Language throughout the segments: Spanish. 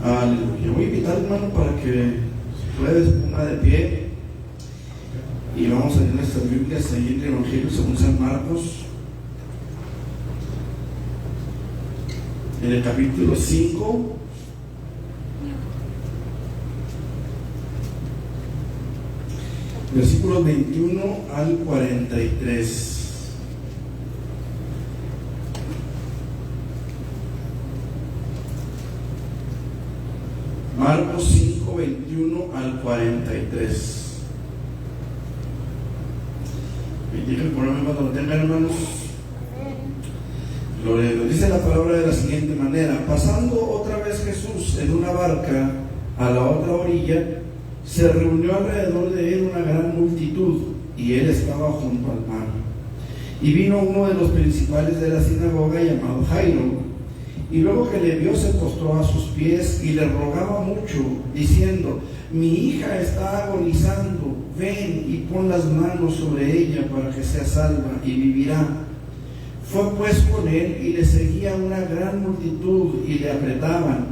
Aleluya. Voy a invitar, hermano, para que puedas ponga de pie y vamos a leer nuestras Biblias ahí en el Evangelio según San Marcos, en el capítulo 5, versículos 21 al 43. Marcos 5, 21 al 43. Me dijo el programa cuando lo tengan, hermanos. Lo dice la palabra de la siguiente manera: pasando otra vez Jesús en una barca a la otra orilla, se reunió alrededor de él una gran multitud, y él estaba junto al mar. Y vino uno de los principales de la sinagoga llamado Jairo, y luego que le vio se postró a sus pies y le rogaba mucho, diciendo: mi hija está agonizando, ven y pon las manos sobre ella para que sea salva y vivirá. Fue pues con él y le seguía una gran multitud y le apretaban.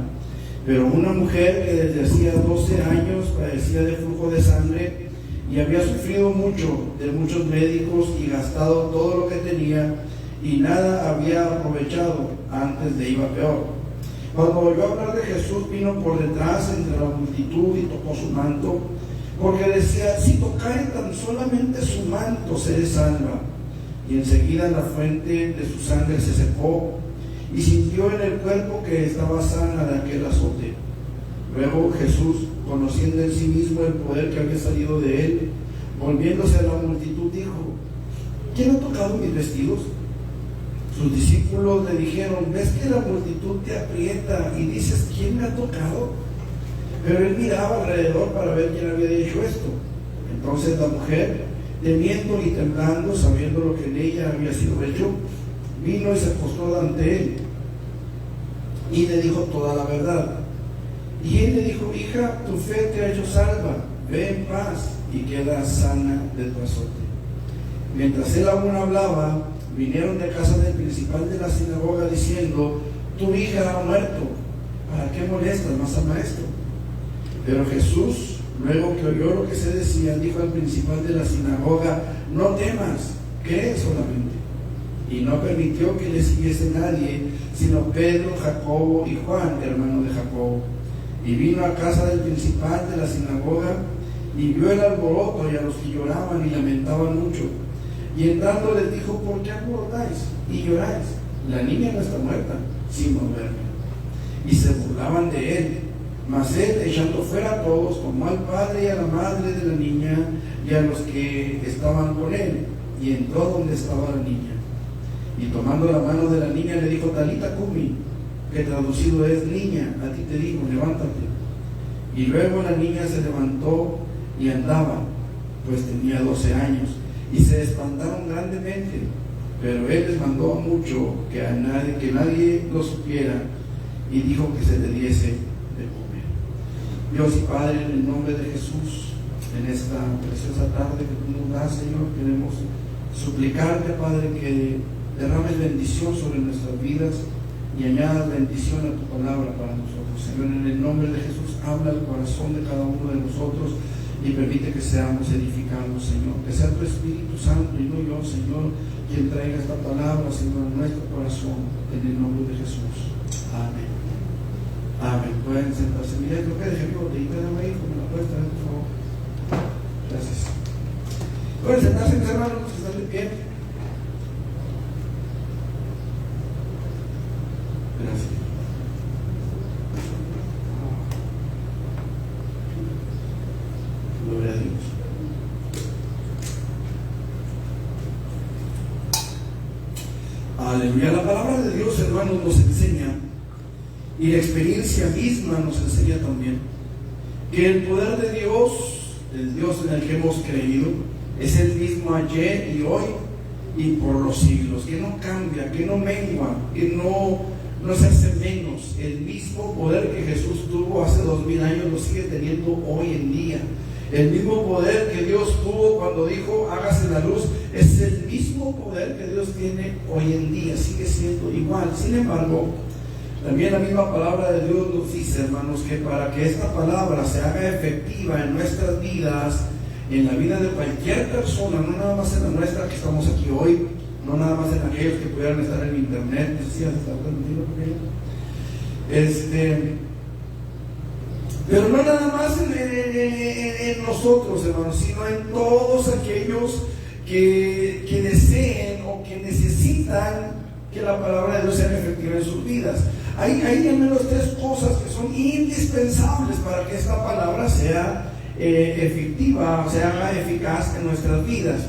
Pero una mujer que desde hacía 12 años padecía de flujo de sangre y había sufrido mucho de muchos médicos y gastado todo lo que tenía, y nada había aprovechado, antes de iba peor. Cuando oyó hablar de Jesús, vino por detrás entre la multitud y tocó su manto, porque decía: si tocare tan solamente su manto, seré salva. Y enseguida la fuente de su sangre se secó, y sintió en el cuerpo que estaba sana de aquel azote. Luego Jesús, conociendo en sí mismo el poder que había salido de él, volviéndose a la multitud, dijo: ¿quién ha tocado mis vestidos? Sus discípulos le dijeron: ¿ves que la multitud te aprieta y dices: ¿quién me ha tocado? Pero él miraba alrededor para ver quién había hecho esto. Entonces la mujer, temiendo y temblando, sabiendo lo que en ella había sido hecho, vino y se postró ante él y le dijo toda la verdad. Y él le dijo: hija, tu fe te ha hecho salva, ve en paz y queda sana de tu azote. Mientras él aún hablaba, vinieron de casa del principal de la sinagoga diciendo: tu hija ha muerto, ¿para qué molestas más al maestro? Pero Jesús, luego que oyó lo que se decía, dijo al principal de la sinagoga: no temas, cree solamente. Y no permitió que le siguiese nadie, sino Pedro, Jacobo y Juan, hermano de Jacobo. Y vino a casa del principal de la sinagoga, y vio el alboroto y a los que lloraban y lamentaban mucho. Y entrando les dijo: ¿por qué alborotáis y lloráis? La niña no está muerta, sino duerme. Y se burlaban de él. Mas él, echando fuera a todos, tomó al padre y a la madre de la niña y a los que estaban con él, y entró donde estaba la niña. Y tomando la mano de la niña le dijo: Talita cumi, que traducido es: niña, a ti te digo, levántate. Y luego la niña se levantó y andaba, pues tenía 12 años. Y se espantaron grandemente, pero él les mandó mucho que nadie lo supiera, y dijo que se le diese de comer. Dios y Padre, en el nombre de Jesús, en esta preciosa tarde que tú nos das, Señor, queremos suplicarte, Padre, que derrames bendición sobre nuestras vidas y añadas bendición a tu palabra para nosotros. Señor, en el nombre de Jesús, habla al corazón de cada uno de nosotros y permite que seamos edificados, Señor. Que sea tu Espíritu Santo y no yo, Señor, quien traiga esta palabra, Señor, a nuestro corazón, en el nombre de Jesús. Amén. Amén. Pueden sentarse. Mira, creo que dejé mi botellita de maíz, me la puedes traer, por favor. Gracias. Pueden sentarse, mis hermanos, los que están de pie. Gracias. Gloria a Dios. Aleluya. La palabra de Dios, hermanos, nos enseña, y la experiencia misma nos enseña también, que el poder de Dios, el Dios en el que hemos creído, es el mismo ayer y hoy y por los siglos, que no cambia, que no mengua, que no se hace menos. El mismo poder que Jesús tuvo hace 2000 años lo sigue teniendo hoy en día. El mismo poder que Dios tuvo cuando dijo: hágase la luz, es el mismo poder que Dios tiene hoy en día, sigue siendo igual. Sin embargo, También la misma palabra de Dios nos dice, hermanos, que para que esta palabra se haga efectiva en nuestras vidas, en la vida de cualquier persona, no nada más en la nuestra que estamos aquí hoy, no nada más en aquellos que pudieran estar en internet, no sé si has estado transmitiendo pero no nada más en nosotros, hermanos, sino en todos aquellos que deseen o que necesitan que la palabra de Dios sea efectiva en sus vidas. Hay al menos 3 cosas que son indispensables para que esta palabra sea efectiva, o sea, haga eficaz en nuestras vidas.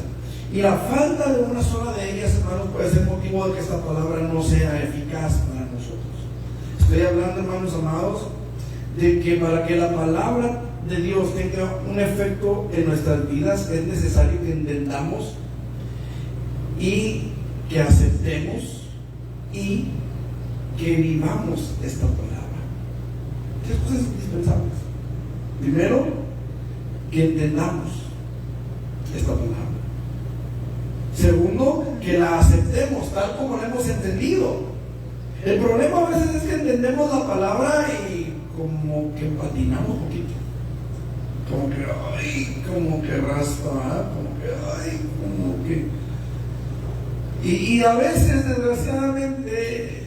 Y la falta de una sola de ellas, hermanos, puede ser motivo de que esta palabra no sea eficaz para nosotros. Estoy hablando, hermanos amados, de que para que la palabra de Dios tenga un efecto en nuestras vidas es necesario que entendamos y que aceptemos y que vivamos esta palabra. 3 cosas indispensables. Primero, que entendamos esta palabra. Segundo, que la aceptemos tal como la hemos entendido. El problema a veces es que entendemos la palabra y como que patinamos un poquito, como que raspa, como que y a veces, desgraciadamente,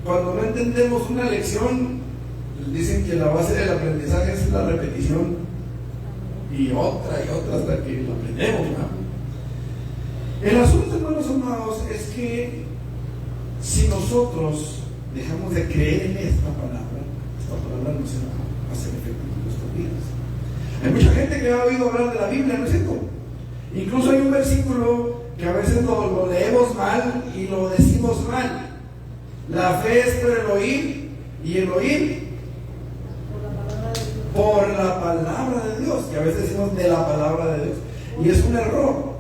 cuando no entendemos una lección, dicen que la base del aprendizaje es la repetición y otra hasta que la aprendemos, ¿no? El asunto, hermanos amados, es que si nosotros dejamos de creer en esta palabra no se va a hacer efectiva en nuestras vidas. Hay mucha gente que ha oído hablar de la Biblia, ¿no es cierto? Incluso hay un versículo que a veces lo leemos mal y lo decimos mal. La fe es por el oír, y el oír por la palabra de Dios, que a veces decimos de la palabra de Dios, y es un error.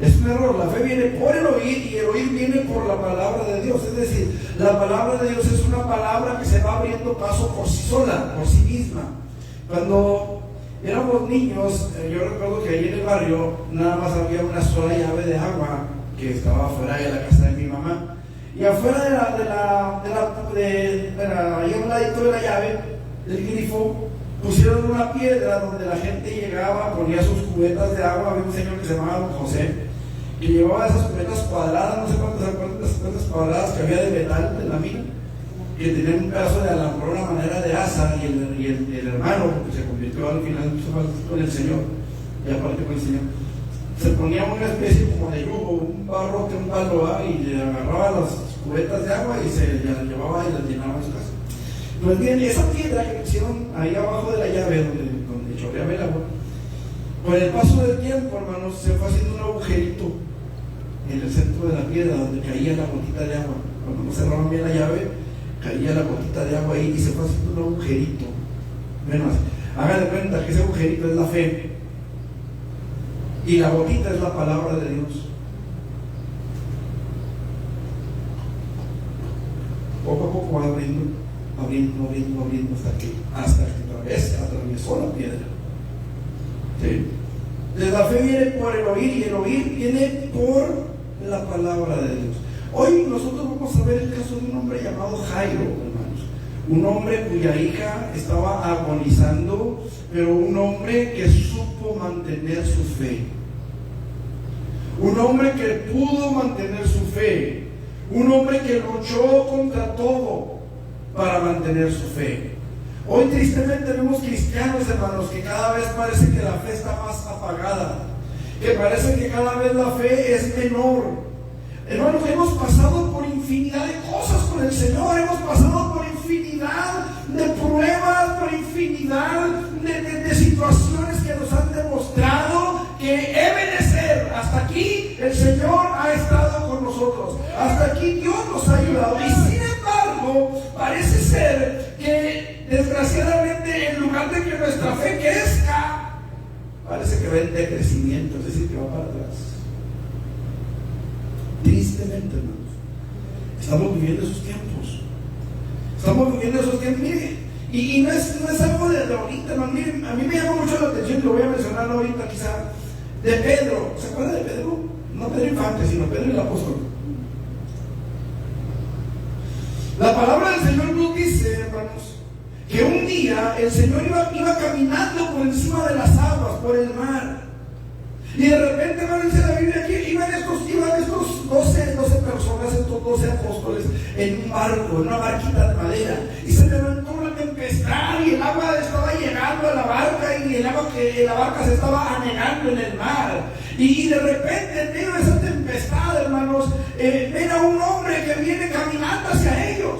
Es un error. La fe viene por el oír y el oír viene por la palabra de Dios. Es decir, la palabra de Dios es una palabra que se va abriendo paso por sí sola, por sí misma. Cuando éramos niños, yo recuerdo que ahí en el barrio nada más había una sola llave de agua que estaba afuera de la casa de mi mamá. Y afuera ahí a un ladito de la llave, del grifo, pusieron una piedra donde la gente llegaba, ponía sus cubetas de agua. Había un señor que se llamaba Don José, que llevaba esas cubetas cuadradas, no sé cuántas se acuerdan de esas cubetas cuadradas que había de metal de la mina, que tenían un pedazo de alambrón a manera de asa, y el hermano, porque se convirtió al final con el Señor, y aparte con el Señor, se ponía una especie como de yugo, un barrote, un palo, y le agarraba las cubetas de agua y se las llevaba y las llenaba en su casa. Pues bien, esa piedra que pusieron ahí abajo de la llave donde chorreaba el agua, con el paso del tiempo, hermanos, se fue haciendo un agujerito en el centro de la piedra donde caía la gotita de agua. Cuando no cerraban bien la llave, caía la gotita de agua ahí y se fue haciendo un agujerito. Bueno, hagan de cuenta que ese agujerito es la fe y la gotita es la palabra de Dios. Poco a poco va abriendo hasta que atravesó la piedra. ¿Sí? La fe viene por el oír y el oír viene por la palabra de Dios. Hoy nosotros vamos a ver el caso de un hombre llamado Jairo, hermanos. Un hombre cuya hija estaba agonizando, pero un hombre que supo mantener su fe. Un hombre que pudo mantener su fe. Un hombre que luchó contra todo para mantener su fe. Hoy tristemente vemos cristianos, hermanos, que cada vez parece que la fe está más apagada, que parece que cada vez la fe es menor. Hermanos, hemos pasado por infinidad de cosas con el Señor, hemos pasado por infinidad de pruebas, por infinidad de situaciones que nos han demostrado que Ebenezer, hasta aquí el Señor ha estado con nosotros, hasta aquí Dios nos ha ayudado. Y sin embargo, parece ser que desgraciadamente, en lugar de que nuestra fe crezca, parece que va en decrecimiento, es decir, que va para atrás. Tristemente, hermanos, estamos viviendo esos tiempos. Mire, y no es algo de ahorita, hermano. Mire, a mí me llama mucho la atención, y lo voy a mencionar ahorita quizá, de Pedro. ¿Se acuerda de Pedro? No Pedro Infante, sino Pedro el apóstol. La palabra del Señor nos dice, hermanos, que un día el Señor iba caminando por encima de las aguas, por el mar. Y de repente, hermano, dice la Biblia que iban estos 12 personas, estos 12 apóstoles, en un barco, en una barquita de madera. Y se levantó una tempestad y el agua estaba llegando a la barca y la barca se estaba anegando en el mar. Y de repente, en medio de esa tempestad, hermanos, ven a un hombre que viene caminando hacia ellos.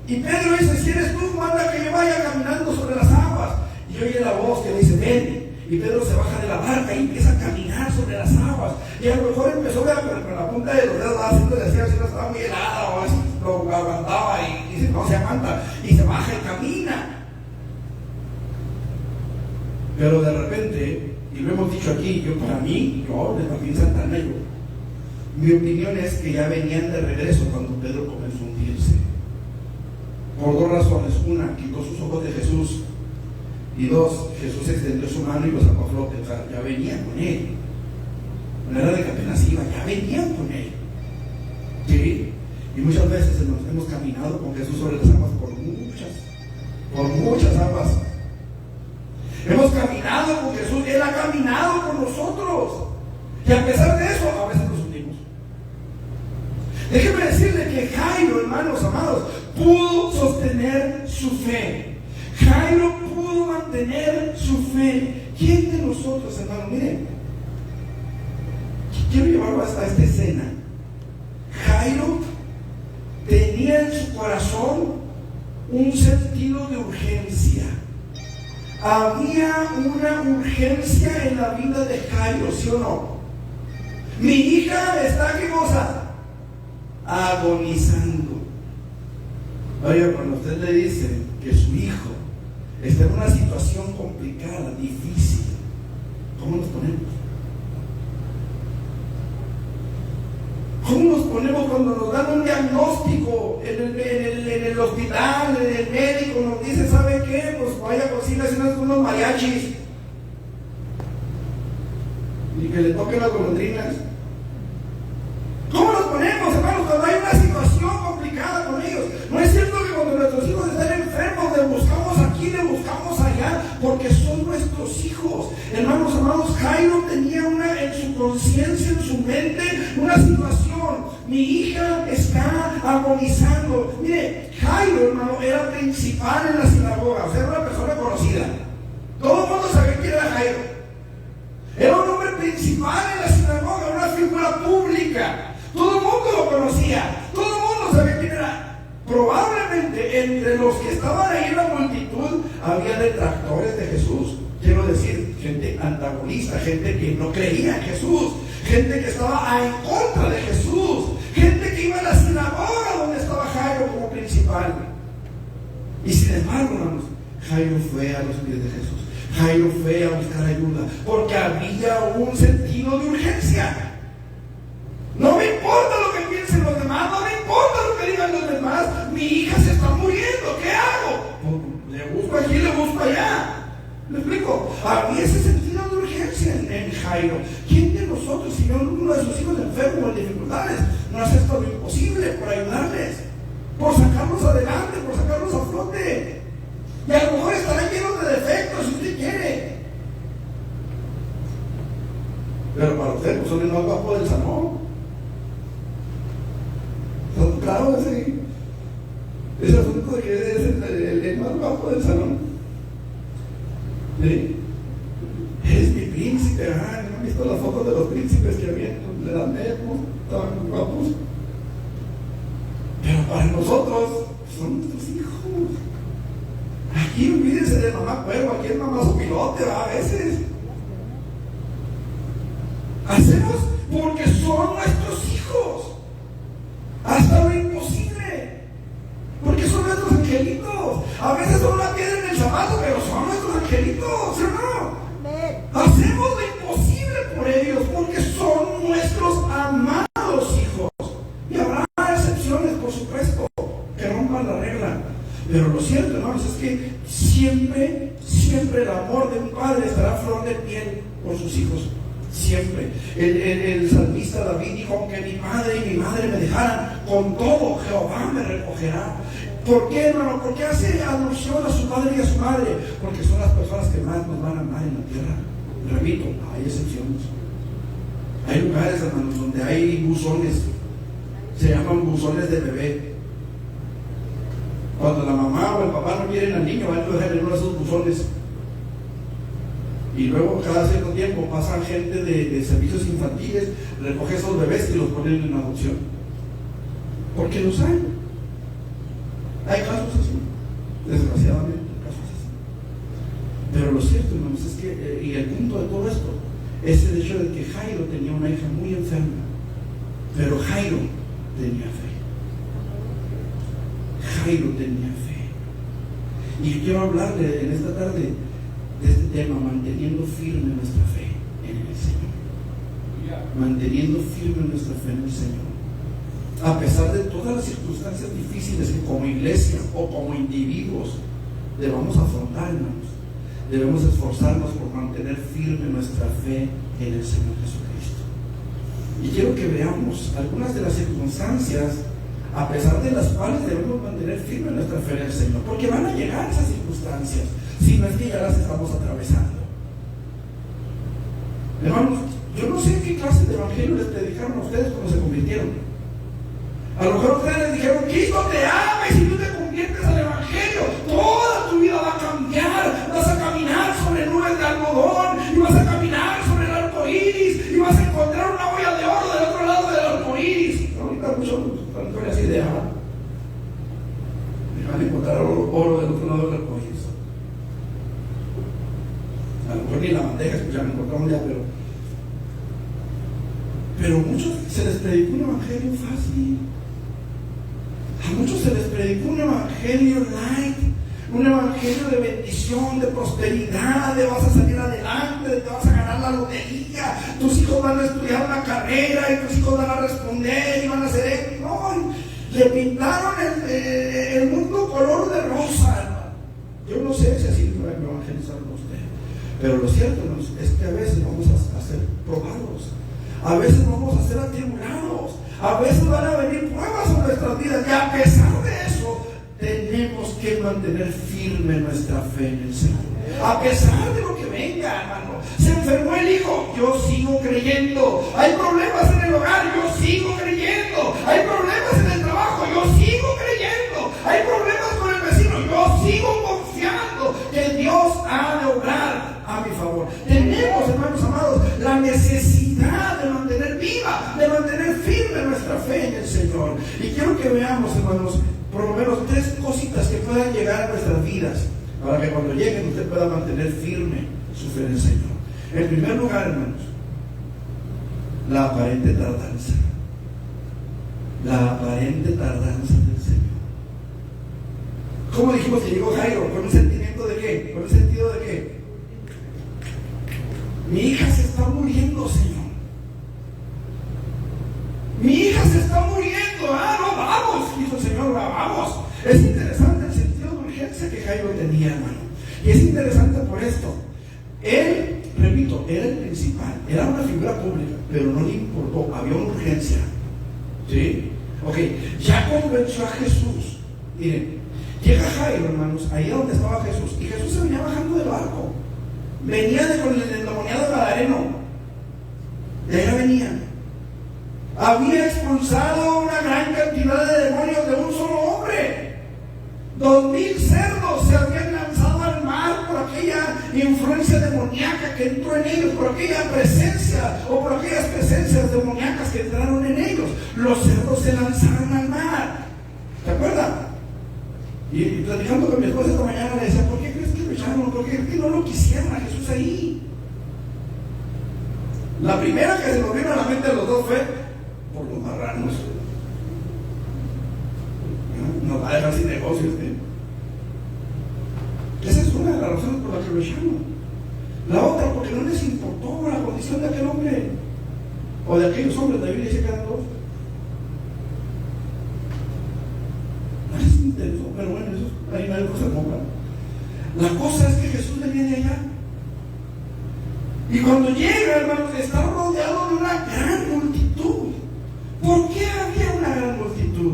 Y Pedro dice: si eres tú, manda que yo vaya caminando sobre las aguas. Y oye la voz que dice: ven. Y Pedro se baja de la barca y empieza a caminar sobre las aguas. Y a lo mejor empezó con la punta de los dedos haciendo decía si no estaba muy helada o así, lo aguantaba y dice: no se aguanta. Y se baja y camina. Pero de repente, y lo hemos dicho aquí, yo de Joaquín Santana, mi opinión es que ya venían de regreso cuando Pedro comenzó a hundirse. Por dos razones: una, quitó sus ojos de Jesús, y dos, Jesús extendió su mano y lo sacó a flote. O sea, ya venían con él. No era de que apenas iba, ya venían con él. ¿Sí? Y muchas veces hemos caminado con Jesús sobre las aguas por muchas aguas. Hemos caminado con Jesús, Él ha caminado con nosotros. Y a pesar de eso, a veces nos hundimos. Déjenme decirle que Jairo, hermanos amados, pudo sostener su fe. Jairo pudo mantener su fe. ¿Quién de nosotros, hermano? Miren, quiero llevarlo hasta esta escena. Jairo tenía en su corazón un sentido de urgencia. Había una urgencia en la vida de Jairo, ¿sí o no? Mi hija está, ¿qué cosa? Agonizando. Oye, cuando usted le dice que su hijo está en una situación complicada, difícil, ¿cómo nos ponemos? ¿Cómo nos ponemos cuando nos dan un diagnóstico en el hospital, el médico nos dice: ¿sabe qué? Pues vaya, consígase unos mariachis y que le toquen las golondrinas? ¿Cómo nos ponemos, hermanos, cuando hay una situación complicada con ellos? No es cierto que cuando nuestros hijos están enfermos le buscamos aquí, le buscamos allá, porque son nuestros hijos. Hermanos amados, Jairo tenía en su conciencia, en su mente, una situación. Mi hija está agonizando. Mire, Jairo, hermano, era principal en la sinagoga, o sea, era una persona conocida. Todo el mundo sabía quién era Jairo. Era un hombre principal en la sinagoga, una figura pública. Todo el mundo lo conocía, todo el mundo sabía quién era. Probablemente entre los que estaban ahí en la multitud había detractores de Jesús. Quiero decir, gente antagonista, gente que no creía en Jesús, gente que estaba en contra de Jesús, gente que iba a la sinagoga donde estaba Jairo como principal. Y sin embargo, hermanos, Jairo fue a los pies de Jesús. Jairo fue a buscar ayuda porque había un sentido de urgencia. No me importa lo que piensen los demás, no me importa lo que digan los demás. Mi hija se está muriendo, ¿qué hago? Le busco aquí, le busco allá. ¿Me explico? Había ese sentido de urgencia en Jairo. ¿Quién de nosotros, si uno de sus hijos enfermo o en dificultades, no hace esto lo imposible por ayudarles, por sacarlos adelante, por sacarlos a flote? Y a lo mejor estarán llenos de defectos si usted quiere, pero para usted pues, son el más guapo del salón. Claro, ese asunto de que es el más guapo del salón. ¿Sí? Es mi príncipe. ¿No han visto las fotos de los príncipes que había en la Edad Media? Estaban muy guapos. Pero para nosotros son nuestros hijos. Aquí olvídense de mamá cuervo, aquí es mamá sopilote, a veces. Hacemos porque son nuestros hijos. Hasta lo imposible. Porque son nuestros angelitos. A veces son una piedra en el zapato, pero son nuestros angelitos, ¿sí o no? Hacemos lo imposible por ellos, porque son nuestros amados hijos. Y habrá excepciones, por supuesto, que rompan la regla. Pero lo cierto, hermanos, es que siempre el amor de un padre estará a flor de piel por sus hijos. Siempre. El salmista David dijo: aunque mi padre y mi madre me dejaran, con todo Jehová me recogerá. ¿Por qué, hermano? ¿Por qué hace alusión a su padre y a su madre? Porque son las personas que más nos van a amar en la tierra. Repito, hay excepciones. Hay lugares, hermanos, donde hay buzones, se llaman buzones de bebé. Cuando la mamá o el papá no quieren al niño, van a dejar en uno de esos buzones. Y luego cada cierto tiempo pasan gente de servicios infantiles, recoge esos bebés y los ponen en adopción. Porque los hay. Hay casos así, desgraciadamente, casos así. Pero lo cierto, hermanos, es que, y el punto de todo esto, es el hecho de que Jairo tenía una hija muy enferma. Pero Jairo tenía fe. Jairo tenía fe. Y yo quiero hablarle en esta tarde de este tema, manteniendo firme nuestra fe en el Señor. Manteniendo firme nuestra fe en el Señor. A pesar de todas las circunstancias difíciles que como iglesia o como individuos debamos afrontar, hermanos, debemos esforzarnos por mantener firme nuestra fe en el Señor Jesucristo. Y quiero que veamos algunas de las circunstancias a pesar de las cuales debemos mantener firme nuestra fe en el Señor, porque van a llegar esas circunstancias, si no es que ya las estamos atravesando. Hermanos, yo no sé qué clase de evangelio les predicaron a ustedes cuando se convirtieron. A lo mejor ustedes les dijeron: Cristo te ama, y si tú te conviertes al evangelio, toda tu vida va a cambiar. Vas a caminar sobre nubes de algodón, y vas a caminar sobre el arco iris, y vas a encontrar una olla de oro del otro lado del arco iris. Ahorita muchos con esa idea, van a encontrar oro del otro lado del arco iris. A lo mejor ni la bandeja, ya me encontramos ya, pero muchos se les predicó un evangelio fácil. A muchos se les predicó un evangelio light, un evangelio de bendición, de prosperidad, de vas a salir adelante, de te vas a ganar la lotería, tus hijos van a estudiar una carrera y tus hijos van a responder y van a hacer esto. No, le pintaron el mundo color de rosa, hermano. Yo no sé si así me evangelizaron a usted, pero lo cierto, hermanos, es que a veces vamos a ser probados, a veces vamos a ser atribulados, a veces van a venir pruebas en nuestras vidas, y a pesar de eso tenemos que mantener firme nuestra fe en el Señor. A pesar de lo que venga, hermano. Se enfermó el hijo, yo sigo creyendo. Hay problemas en el hogar, yo sigo creyendo. Hay problemas en el trabajo, yo sigo creyendo. Hay problemas con el vecino, yo sigo confiando que Dios ha de obrar a mi favor. Tenemos, hermanos amados, la necesidad de mantener viva, de mantener firme nuestra fe en el Señor. Y quiero que veamos, hermanos, por lo menos 3 cositas que puedan llegar a nuestras vidas, para que cuando lleguen usted pueda mantener firme su fe en el Señor. En primer lugar, hermanos, la aparente tardanza. La aparente tardanza del Señor. ¿Cómo dijimos que llegó Jairo? ¿Con un sentimiento de qué? ¿Con un sentido de qué? Mi hija se está muriendo, Señor. Mi hija se está muriendo. No, vamos, dijo el Señor, vamos. Es interesante el sentido de urgencia que Jairo tenía, hermano. Y es interesante por esto. Él, repito, era el principal, era una figura pública, pero no le importó, había una urgencia. ¿Sí? Ok, ya convenció a Jesús. Miren, llega Jairo, hermanos, ahí donde estaba Jesús, y Jesús se venía bajando del barco. Venía con el endemoniado gadareno. De ahí venía. Había expulsado una gran cantidad de demonios de un solo hombre. 2,000 cerdos se habían lanzado al mar por aquella influencia demoníaca que entró en ellos, por aquella presencia o por aquellas presencias demoníacas que entraron en ellos. Los cerdos se lanzaron al mar. ¿Te acuerdas? Y platicando con mi esposa esta mañana le decía: ¿por qué crees que lo echaron? ¿Por qué crees que no lo quisieron a Jesús ahí? La primera que se nos vino a la mente de los dos fue: por los marranos. Nos va a dejar sin negocios. Esa es una de las razones por las que lo echaron. La otra, porque no les importó la condición de aquel hombre o de aquellos hombres. La Biblia dice que eran 2. No les interesó, pero bueno, eso ahí nadie se compra. La cosa es que Jesús venía de allá. Y cuando llega, hermanos, está rodeado de una gran multitud. ¿Por qué había una gran multitud?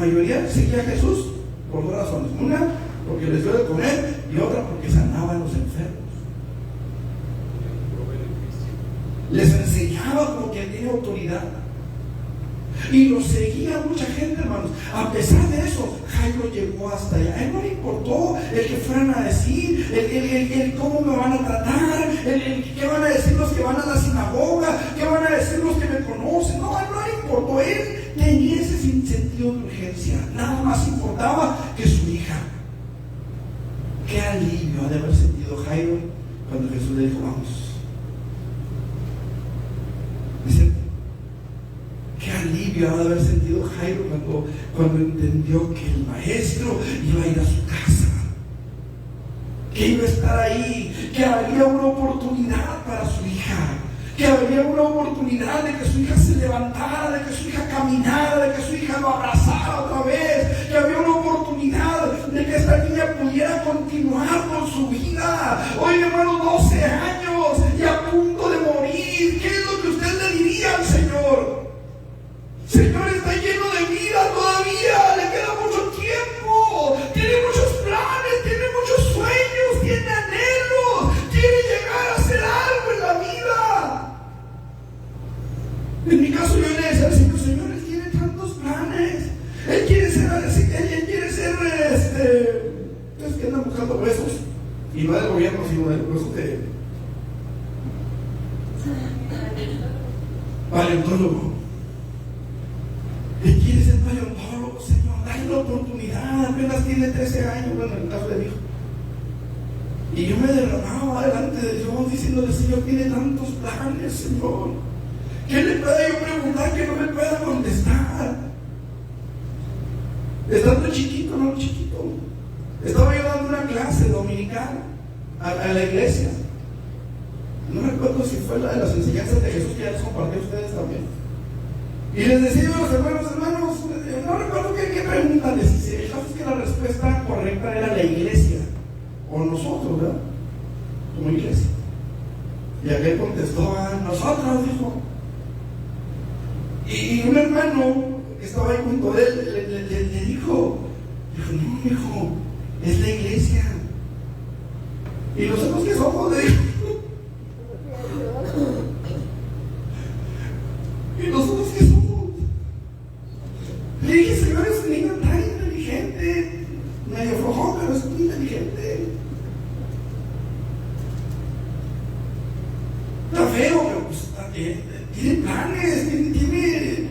mayoría seguía a Jesús por dos razones. Una, porque les dio de comer, y otra, porque sanaba a los enfermos. Les enseñaba como que tiene autoridad. Y lo seguía mucha gente, hermanos. A pesar de eso, Jairo llegó hasta allá. A él no le importó el que fueran a decir, el cómo me van a tratar, el qué van a decir los que van a la sinagoga, qué van a decir los que me conocen. No, a él no le importó. Él tenía ese sentido de urgencia. Nada más importaba que su hija. Qué alivio ha de haber sentido Jairo cuando Jesús le dijo, vamos. Dice, qué alivio ha de haber sentido Jairo cuando entendió que el maestro iba a ir a su casa, que iba a estar ahí, que había una oportunidad para su hija, que había una oportunidad de que su hija se levantara, de que su hija caminara, de que su hija lo abrazara otra vez, que había una oportunidad de que esta niña pudiera continuar con su vida. Oye, hermano, 12 años y a punto de morir. ¿Qué es lo que usted le diría al Señor? Señor, está lleno de vida todavía, le queda mucho tiempo, tiene muchos planes, tiene muchos sueños, tiene anhelos, quiere llegar a hacer algo en la vida. En mi caso yo le decía al Señor, Señor, Él tiene tantos planes, Él quiere ser, es que andan buscando huesos, y no del gobierno, sino de huesos de paleontólogo. Él quiere ser paleontólogo, Señor, dale la oportunidad, apenas tiene 13 años, bueno, en el caso de mi hijo. Y yo me derramaba delante de Dios diciéndole, Señor, tiene tantos planes, Señor. ¿Qué le pueda yo preguntar que no me pueda contestar? Estando chiquito, no chiquito, estaba yo dando una clase dominical a la iglesia. No recuerdo si fue la de las enseñanzas de Jesús, que ya les compartí a ustedes también. Y les decía a los hermanos, no recuerdo qué pregunta les hice. El caso es que la respuesta correcta era la iglesia, o nosotros, ¿verdad? Como iglesia. Y aquel contestó, nosotros, dijo. Y un hermano que estaba ahí junto a él le dijo, no, hijo, es la iglesia. Y nosotros que somos, le dijo. ¿Y nosotros qué somos? Le dije, Señor, es un niño tan inteligente, medio flojón, pero es muy inteligente. Está feo, pero pues tiene planes, tiene.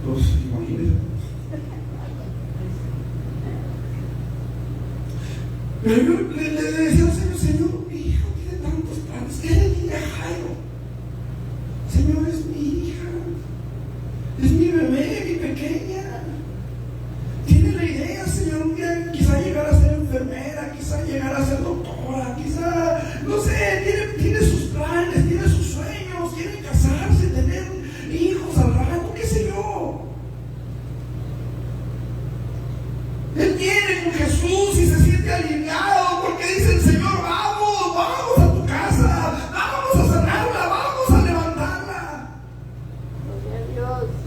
Pues imagínense. Pero yo le decía al Señor, Señor, mi hijo tiene tantos planes. ¿Qué le diría a Jairo? Señor, es mi hija, es mi bebé, mi pequeña. Tiene la idea, Señor, un día quizá llegar a ser enfermera, quizá llegar a ser doctora, quizá, no sé, tiene sus planes, tiene sus sueños, quiere casarse, tener hijos al rato, qué sé yo. Él viene con Jesús y se siente aliviado porque dice el Señor, vamos a tu casa, vamos a sanarla, vamos a levantarla.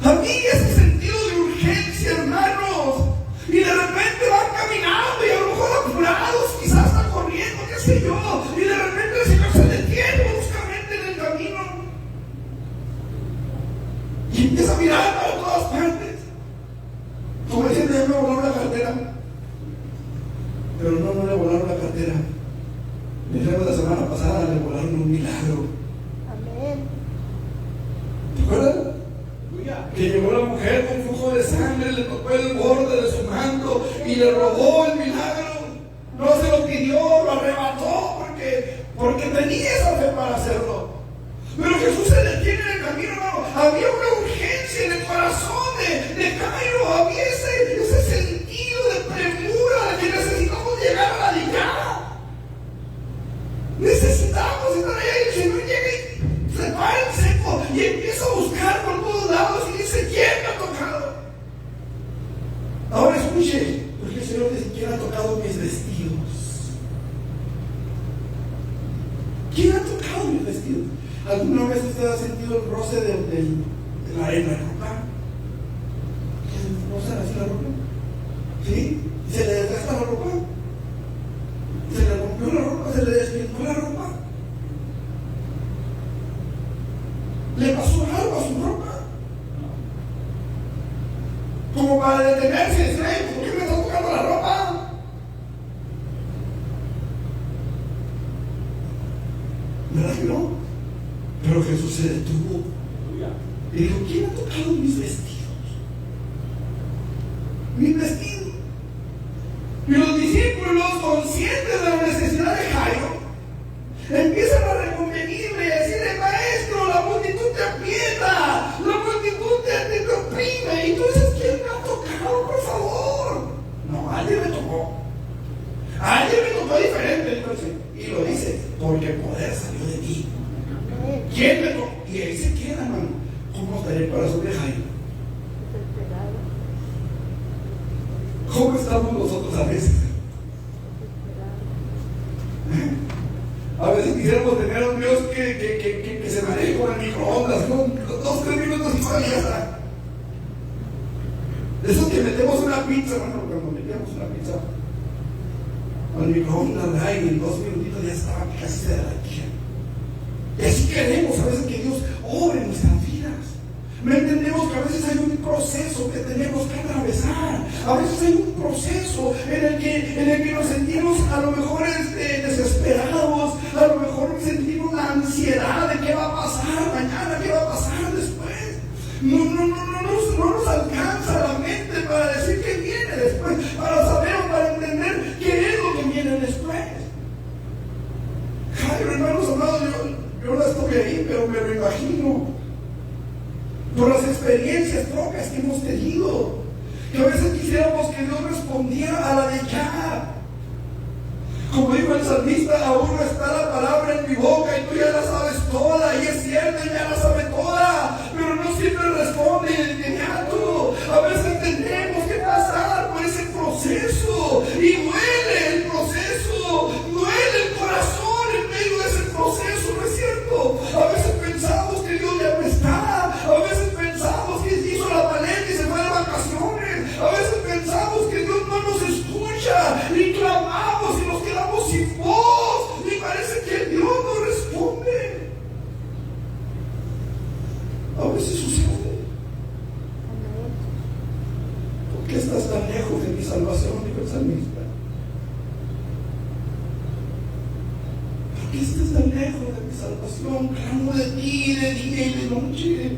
A mí ese sentido de urgencia, hermanos, y de repente van caminando y a lo mejor apurados, quizás están corriendo, qué sé yo, y de repente el Señor se detiene bruscamente en el camino y empieza a mirar para todas partes. Como diciendo, ya me volaron la cartera. Pero no le volaron la cartera. Me dijeron la semana pasada, le volaron un milagro. Amén. ¿Te acuerdas? Que llegó la mujer con flujo de sangre, le tocó el borde de su manto y le robó el milagro. No se lo pidió, lo arrebató porque tenía esa fe para hacerlo. Pero Jesús se detiene en el camino, hermano. Había una urgencia en el corazón de Jairo, había ese sentido de premura, de que necesitamos llegar a la llegada. Necesitamos estar allá y el Señor llega y se para en seco y empieza a buscar por todos lados y dice, ¿quién me ha tocado? Ahora escuche, porque el Señor ni siquiera ha tocado mis vestidos. ¿Quién ha tocado mis vestidos? ¿Alguna vez usted ha sentido el roce de la arena roja? se detuvo y dijo: ¿quién ha tocado mis vestidos? Mis vestidos. Y los discípulos, conscientes de la necesidad de Jairo, empiezan a reconvenirle y a decirle: maestro, la multitud te aprieta, la multitud te oprime, y tú dices: ¿quién me ha tocado, por favor? No, alguien me tocó. Alguien me tocó diferente. Entonces, y lo dice: porque el poder salió de mí. ¿Quién me tocó? Y ahí se queda, hermano. ¿Cómo estaría el corazón de Jairo? ¿Cómo estamos nosotros a veces? A veces quisiéramos tener a un Dios que se maneje con el microondas, ¿no? 2-3 minutos y todavía ya está. De esos que metemos una pizza, hermano, cuando metíamos una pizza al microondas de aire, en 2 minutitos ya estaba casi se derretía. Y así queremos a veces que Dios obre en nuestras vidas. No entendemos que a veces hay un proceso que tenemos que atravesar. A veces hay un proceso en el que nos sentimos a lo mejor desesperados, a lo mejor sentimos la ansiedad de qué va a pasar mañana, qué va a pasar después. No nos alcanza la mente para decir qué viene después, para saber o para entender qué es lo que viene después. Jairo, hermanos amados, yo no estuve ahí, pero me lo imagino. Por las experiencias propias que hemos tenido, que a veces quisiéramos que Dios respondiera a la de ya. Como dijo el salmista: aún no está la palabra en mi boca y tú ya la sabes toda. Y es cierto, ya la sabe toda, pero no siempre responde de inmediato. A veces tenemos que pasar por ese proceso y duele el proceso, duele el corazón en medio de ese proceso, ¿no es cierto? A veces pensamos que Dios ya no está. A veces pensamos que hizo la maleta y se fue de vacaciones. A veces pensamos que Dios no nos escucha y clamamos y nos quedamos sin voz y parece que Dios no responde. A veces sucede. ¿Por qué estás tan lejos de mi salvación? Dijo el salmista. ¿Por qué estás tan lejos de mi salvación? Clamo de ti de día y de noche.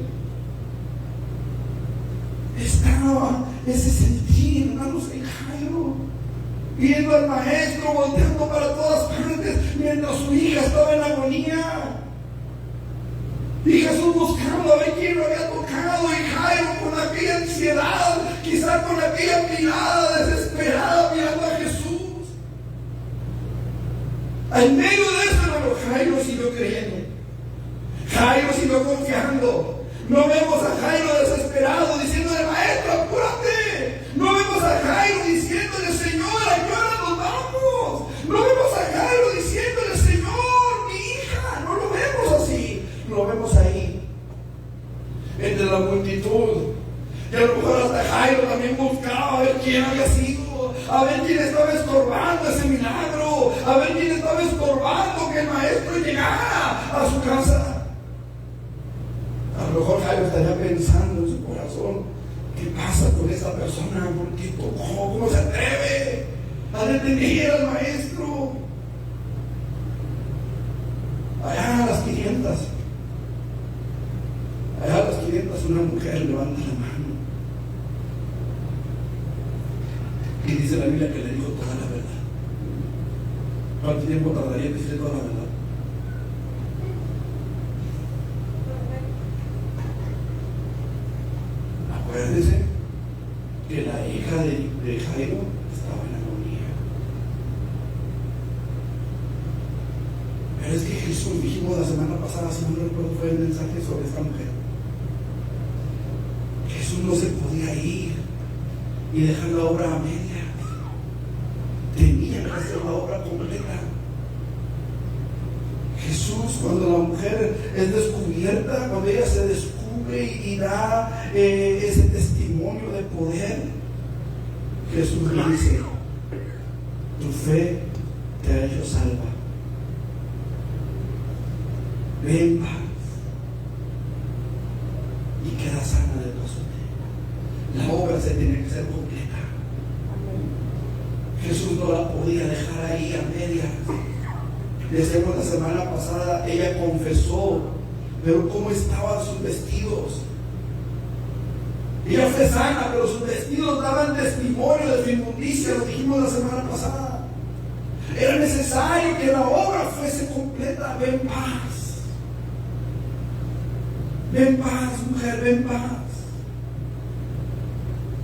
Estaba ese sentir, hermanos, en Jairo, viendo al maestro volteando para todas partes mientras su hija estaba en agonía. Y Jesús buscando a ver quién lo había tocado, y Jairo con aquella ansiedad, quizá con aquella mirada desesperada mirando a Jesús. En medio de eso, hermano, Jairo siguió creyendo. Jairo siguió confiando. No vemos a Jairo desesperado diciéndole: maestro, apúrate. No vemos a Jairo diciéndole: Señor, ¿a qué hora nos vamos? No vemos a Jairo diciéndole: Señor, mi hija. No lo vemos así. Lo vemos ahí, entre la multitud. Y a lo mejor hasta Jairo también buscaba a ver quién había sido, a ver quién estaba estorbando ese milagro, a ver quién estaba estorbando que el maestro llegara a su casa. A lo mejor Jairo estaría pensando en su corazón: ¿qué pasa con esta persona? ¿Por qué tocó? ¿Cómo se atreve a detener al maestro? Allá a las 500, una mujer levanta la mano y dice la Biblia que le dijo toda la verdad. ¿Cuánto tiempo tardaría en decir toda la verdad? Acuérdense que la hija de Jairo estaba en agonía. Pero es que Jesús, dijimos la semana pasada, si no recuerdo, fue el mensaje sobre esta mujer. Jesús no se podía ir y dejar la obra a media. Tenía que hacer la obra completa. Jesús, cuando la mujer es descubierta, cuando ella se descubre y da ese testimonio de poder, Jesús le dice: tu fe te ha hecho salva. Ve en paz y queda sana de tu asunto. La obra se tiene que ser completa. Jesús no la podía dejar ahí a medias. Decíamos la semana pasada, ella confesó pero cómo estaban sus vestidos. Ella fue sana, pero sus vestidos daban testimonio de su inmundicia, lo dijimos la semana pasada. Era necesario que la obra fuese completa. Ven paz. Ven paz, mujer, ven paz.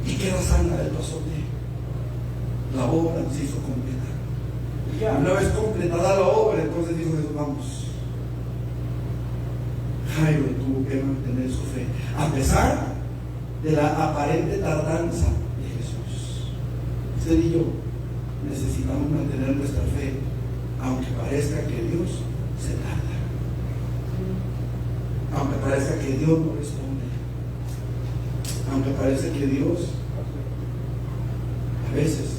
Y queda sana del pasote. La obra se hizo completa. Una vez completada la obra, entonces dijo Jesús, vamos. Jairo tuvo que mantener su fe, a pesar de la aparente tardanza de Jesús. Usted y yo necesitamos mantener nuestra fe, aunque parezca que Dios se tarda, aunque parezca que Dios no responde, aunque parezca que Dios a veces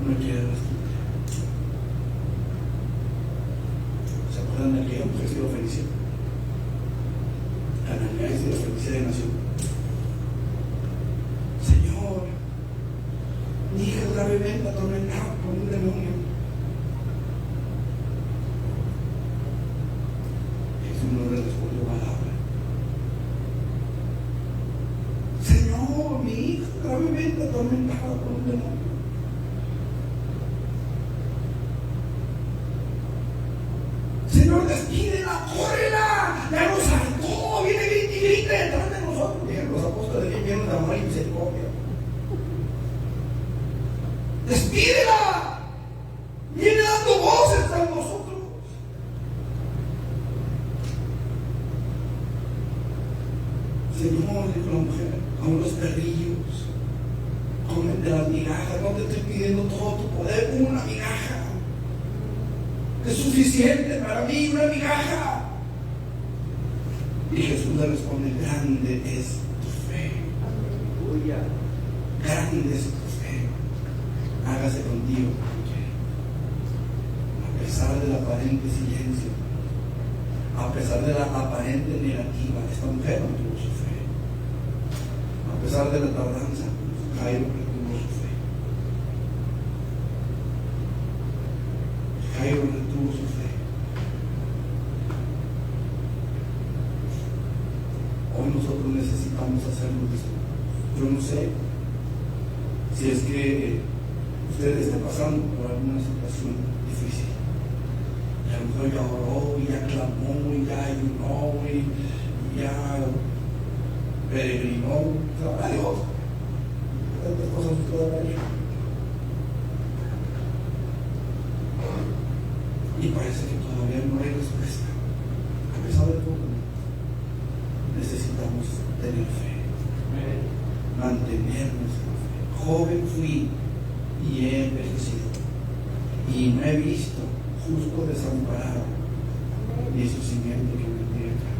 no quiere responder. ¿Se acuerdan de aquella mujer sirofenicia? Ananías y sirofenicia de nación. Señor, mi hija gravemente atormentada por un demonio. Jesús no le respondió palabra. Señor, mi hija gravemente atormentada por un demonio. Señor, despídela, córrela, ya nos hartó, viene y grita detrás de nosotros. Dijeron los apóstoles que llenos de amor y misericordia. Despídela, viene dando voces tras nosotros. Señor, dijo la mujer, aún los perrillos comen de las migajas. No te estoy pidiendo todo tu poder, una migaja. Es suficiente para mí, una migaja. Y Jesús le responde, grande es tu fe. Aleluya. Grande es tu fe. Hágase contigo. A pesar del aparente silencio, a pesar de la aparente negativa, esta mujer no tuvo su fe. A pesar de la tardanza, Jairo retuvo su fe. Jairo retuvo su fe. Hoy nosotros necesitamos hacer lo mismo. Yo no sé si es que usted está pasando por alguna situación difícil. Y a lo mejor ya oró, y ya clamó, y ya ayunó, y ya peregrinó. Sabrá Dios. Tantas cosas usted habrá hecho. Y parece que todavía no hay respuesta. A pesar de todo, necesitamos tener fe, mantener nuestra fe. Joven fui y he envejecido, y no he visto justo desamparado, ni su simiente que me tierra.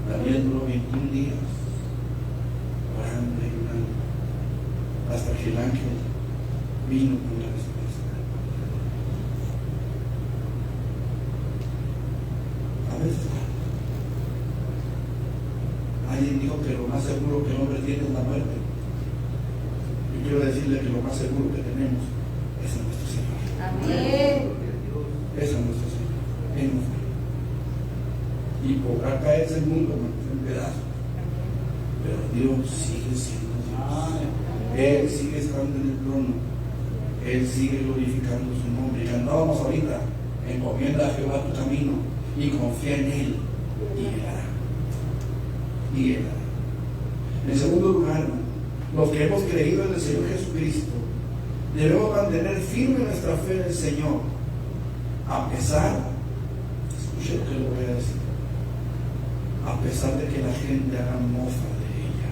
Daniel duró 21 días orando y orando, hasta que el ángel vino con la respuesta. Alguien dijo que lo más seguro que el hombre tiene es la muerte. Yo quiero decirle que lo más seguro que tenemos es a nuestro Señor. Amén. Es a nuestro Señor. Él nos da. Y podrá caerse el mundo en pedazos, pero Dios sigue siendo Dios. Él sigue estando en el trono. Él sigue glorificando su nombre. Y cantábamos ahorita, encomienda a Jehová tu camino y confía en Él y Él hará. Y Él hará. En segundo lugar, los que hemos creído en el Señor Jesucristo debemos mantener firme nuestra fe en el Señor, a pesar, escuche lo que le voy a decir, a pesar de que la gente haga mofa de ella,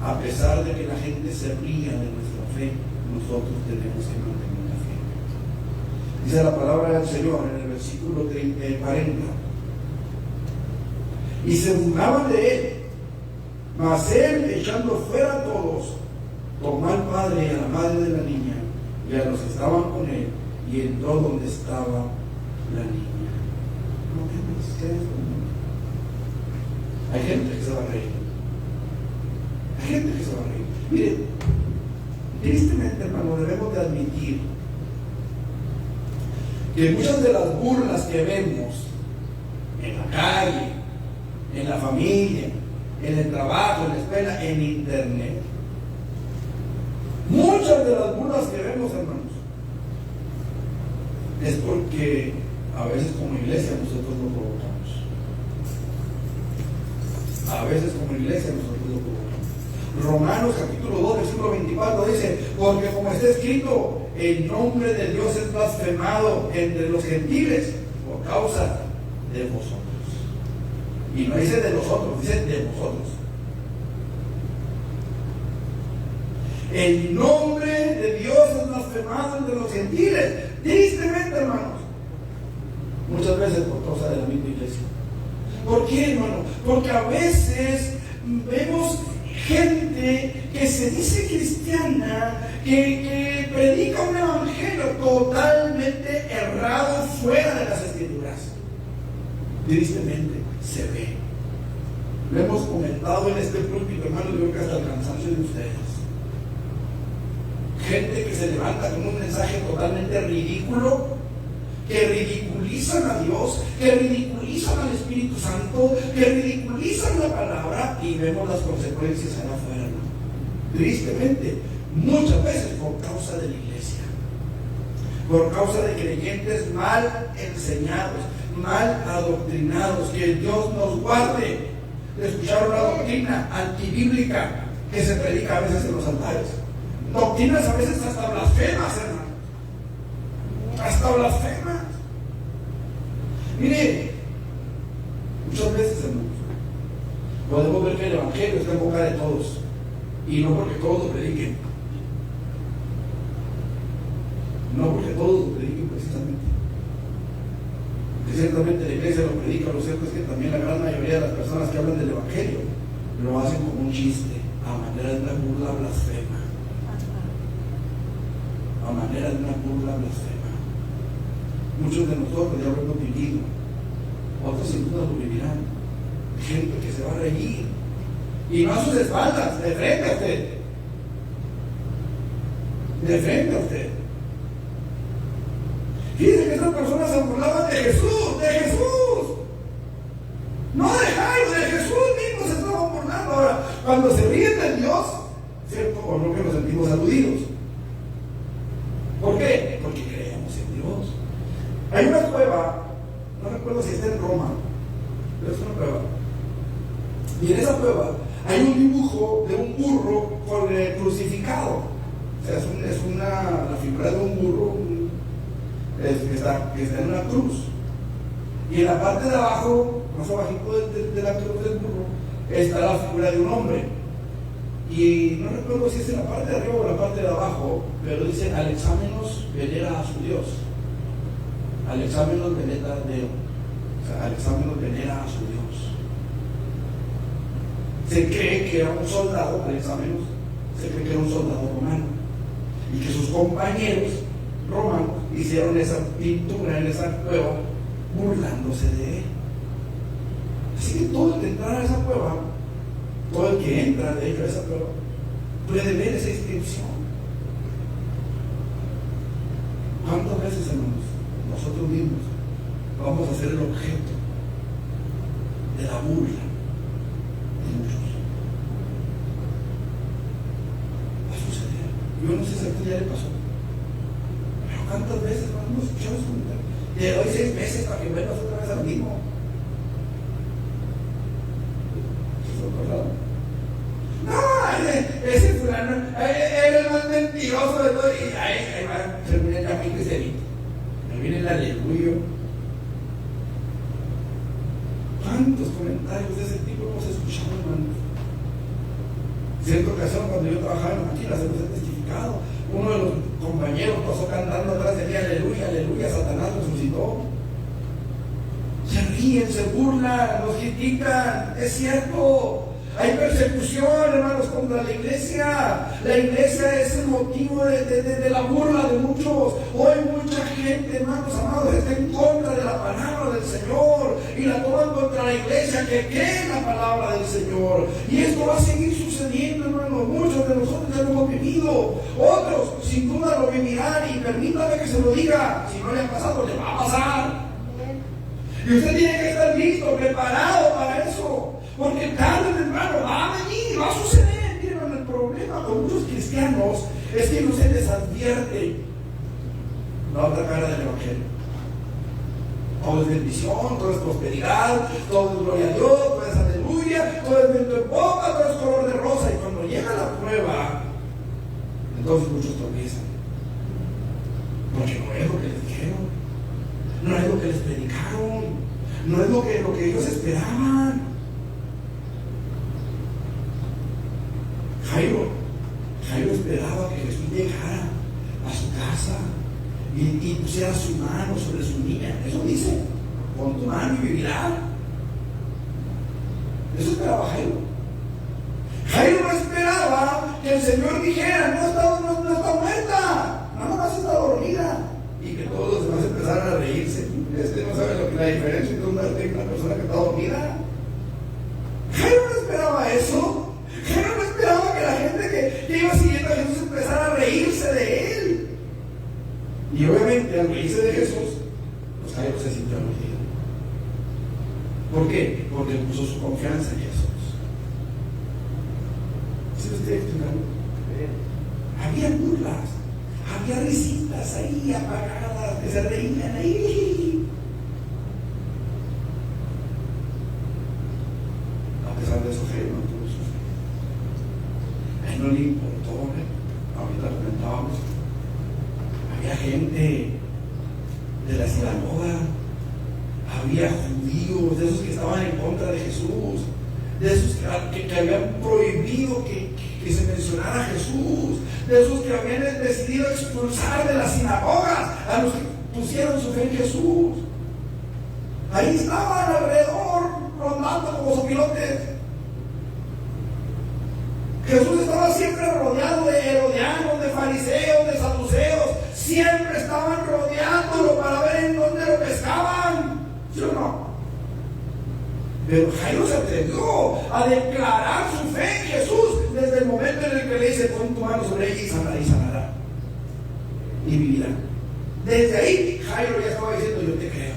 a pesar de que la gente se ría de nuestra fe, nosotros tenemos que mantener la fe. Dice la palabra del Señor en el versículo 40: y se burlaban de él, mas él, echando fuera a todos, tomó al padre y a la madre de la niña y a los que estaban con él, y entró donde estaba la niña. ¿No temas? ¿Qué es? Hay gente que se va a reír. Hay gente que se va a reír. Mire, tristemente, hermano, debemos de admitir que muchas de las burlas que vemos en la calle, en la familia, en el trabajo, en la escuela, en internet, muchas de las burlas que vemos, hermanos, es porque a veces como iglesia nosotros lo provocamos. A veces como iglesia nosotros lo provocamos. Romanos capítulo 2, versículo 24 dice: porque como está escrito, el nombre de Dios es blasfemado entre los gentiles por causa de vosotros. Y no dice de nosotros, dice de vosotros. El nombre de Dios es blasfemado entre los gentiles. Tristemente, hermanos, muchas veces por causa de la misma iglesia. ¿Por qué, hermano? Porque a veces vemos gente que se dice cristiana, que predica un evangelio totalmente errado, fuera de las escrituras. Tristemente se ve. Lo hemos comentado en este púlpito, hermano, yo creo que hasta el cansancio de ustedes. Gente que se levanta con un mensaje totalmente ridículo, que ridiculizan a Dios, que ridiculizan al Espíritu Santo, que ridiculizan la palabra, y vemos las consecuencias allá afuera, ¿no? Tristemente, muchas veces por causa de la iglesia, por causa de creyentes mal enseñados, mal adoctrinados. Que Dios nos guarde de escuchar una doctrina antibíblica que se predica a veces en los altares. Doctrinas a veces hasta blasfemas, hermano. Hasta blasfemas. Mire, muchas veces, hermanos, podemos ver que el evangelio está en boca de todos, y no porque todos lo prediquen. No porque todos lo prediquen precisamente. Que ciertamente la iglesia lo predica, lo cierto es que también la gran mayoría de las personas que hablan del evangelio lo hacen como un chiste, a manera de una burla blasfema. A manera de una burla blasfema. Muchos de nosotros ya lo hemos vivido, otros sin duda lo vivirán. Gente que se va a reír, y no a sus espaldas, de frente a usted. De frente a usted. Fíjense que estas personas se burlaban de Jesús, de Jesús. No de Jairo, de Jesús mismo se estaban burlando. Ahora, cuando se ríen de Dios, ¿cierto? O no, que nos sentimos aludidos. ¿Por qué? Porque creemos en Dios. Hay una cueva, no recuerdo si está en Roma, pero es una cueva. Y en esa cueva hay un dibujo de un burro crucificado. O sea, la figura de un burro que está en una cruz. Y en la parte de abajo, más abajito de la cruz del burro, está la figura de un hombre. Y no recuerdo si es en la parte de arriba o en la parte de abajo, pero dice: Alexámenos venera a su Dios. Alexámenos venera a Dios. O sea, Alexámenos venera a su Dios. Se cree que era un soldado, Alexámenos, se cree que era un soldado romano, y que sus compañeros romanos hicieron esa pintura en esa cueva burlándose de él. Así que todo el que entra a esa cueva, todo el que entra de hecho a esa cueva, puede ver esa inscripción. ¿Cuántas veces, hermanos, nosotros mismos vamos a ser el objeto de la burla de muchos? Va a suceder. Yo no sé si a usted ya le pasó, pero ¿cuántas veces hemos escuchado su comentario? Le doy 6 meses para que vuelvas otra vez al mismo. No, ese fulano, él es más mentiroso de todo. Y ahí va, termina ya mi cristianito. Me viene el aleluya. ¿Cuántos comentarios de ese tipo hemos escuchado, hermanos? Cierta ocasión, cuando yo trabajaba en máquinas, se nos ha testificado. Uno de los compañeros pasó cantando atrás de mí: aleluya, aleluya, Satanás resucitó. Se ríen, se burlan, nos critican. Es cierto. Hay persecución, hermanos, contra la iglesia. La iglesia es el motivo de la burla de muchos. Hoy mucha gente, hermanos amados, está en contra de la palabra del Señor y la toman contra la iglesia que cree en la palabra del Señor. Y esto va a seguir sucediendo, hermanos. Muchos de nosotros ya lo hemos vivido. Otros sin duda lo vivirán, y permítame que se lo diga, si no le ha pasado, le va a pasar. Y usted tiene que estar listo, preparado para eso, porque tarde o temprano va a venir, va a suceder. Miren, el problema con muchos cristianos es que no se les advierte la otra cara del evangelio. Todo es bendición, todo es prosperidad, todo es gloria a Dios, todo es aleluya, todo es viento en popa, todo es color de rosa. Y cuando llega la prueba, entonces muchos tropiezan. Porque no es lo que les dijeron, no es lo que les predicaron, no es lo que ellos esperaban. Jairo esperaba que Jesús llegara a su casa y pusiera su mano sobre su niña. Eso dice: pon tu mano y vivirá. Eso esperaba Jairo. Jairo no esperaba que el Señor dijera: no está muerta, nada más está dormida, y que todos los demás empezaran a reírse. No sabe lo que la diferencia entre una persona que está dormida. Jairo no esperaba eso. Jairo no esperaba que la gente que iba siguiendo a Jesús empezara a reírse de él. Y obviamente al reírse de Jesús, pues Jairo se sintió aludido. ¿Por qué? Porque puso su confianza en Jesús. ¿Sí me estoy explicando? Había burlas, había risitas ahí apagadas que se reían ahí. A pesar de eso, Jairo no tuvo su fe. A él no le importó, ahorita lo comentábamos. Había gente de la sinagoga, había judíos, de esos que estaban en contra de Jesús, de esos que habían prohibido que se mencionara a Jesús, de esos que habían decidido expulsar de las sinagogas a los que pusieron su fe en Jesús. Ahí estaban alrededor, rondando como sopilotes. Jesús estaba siempre rodeado de herodianos, de fariseos, de saduceos. Siempre estaban rodeándolo para ver en dónde lo pescaban. ¿Sí o no? Pero Jairo se atrevió a declarar su fe en Jesús desde el momento en el que le dice: pon tu mano sobre ella y sanará. Y vivirá. Desde ahí Jairo ya estaba diciendo: yo te creo.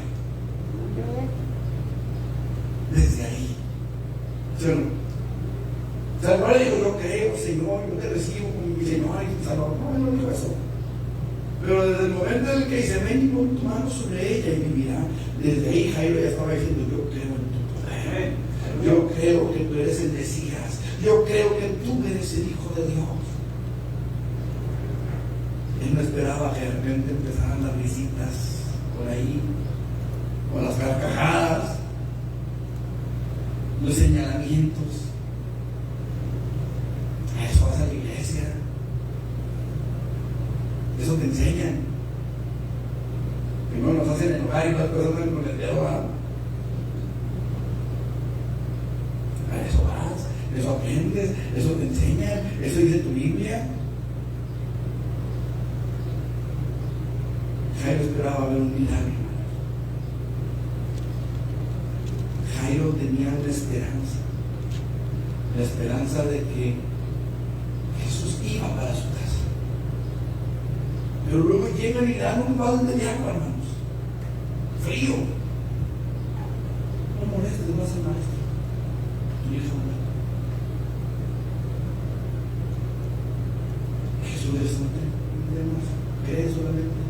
Desde ahí. ¿Sí o no? O sea, no le dijo: yo creo, Señor, yo te recibo como mi Señor y mi Salvador. No, no dijo eso. Pero desde el momento en el que dice: ven y pon tu mano sobre ella y vivirá, desde ahí Jairo ya estaba diciendo: yo creo en tu poder, yo creo que tú eres el Mesías, yo creo que tú eres el Hijo de Dios. Él no esperaba que de repente empezaran las risitas por ahí, con las carcajadas, los señalamientos. A eso vas a la iglesia, eso te enseñan. Primero nos hacen enojar y las cosas con el dedo. A eso vas, eso aprendes, eso te enseñan, eso dice tu Biblia. Jairo esperaba ver un milagro. Jairo tenía una esperanza, la esperanza de que Jesús iba para su casa. Pero luego llegan y le dan un balde de agua, hermanos. Frío. No molestes más al maestro. Tu hija muerta. Jesús es un tema. Cree solamente.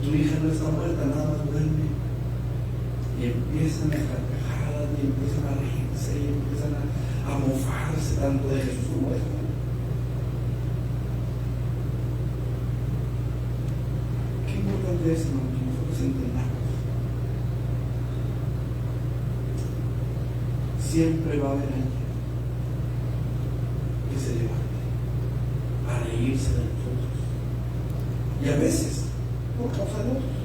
Tu hija no está muerta, nada más duerme. Y empiezan a carcajadas, y empiezan a reírse, y empiezan a mofarse tanto de Jesús como de Juan. Qué importante es, hermano, que nosotros entendamos. Siempre va a haber alguien que se levante a reírse de nosotros. Y a veces, por causa de otros.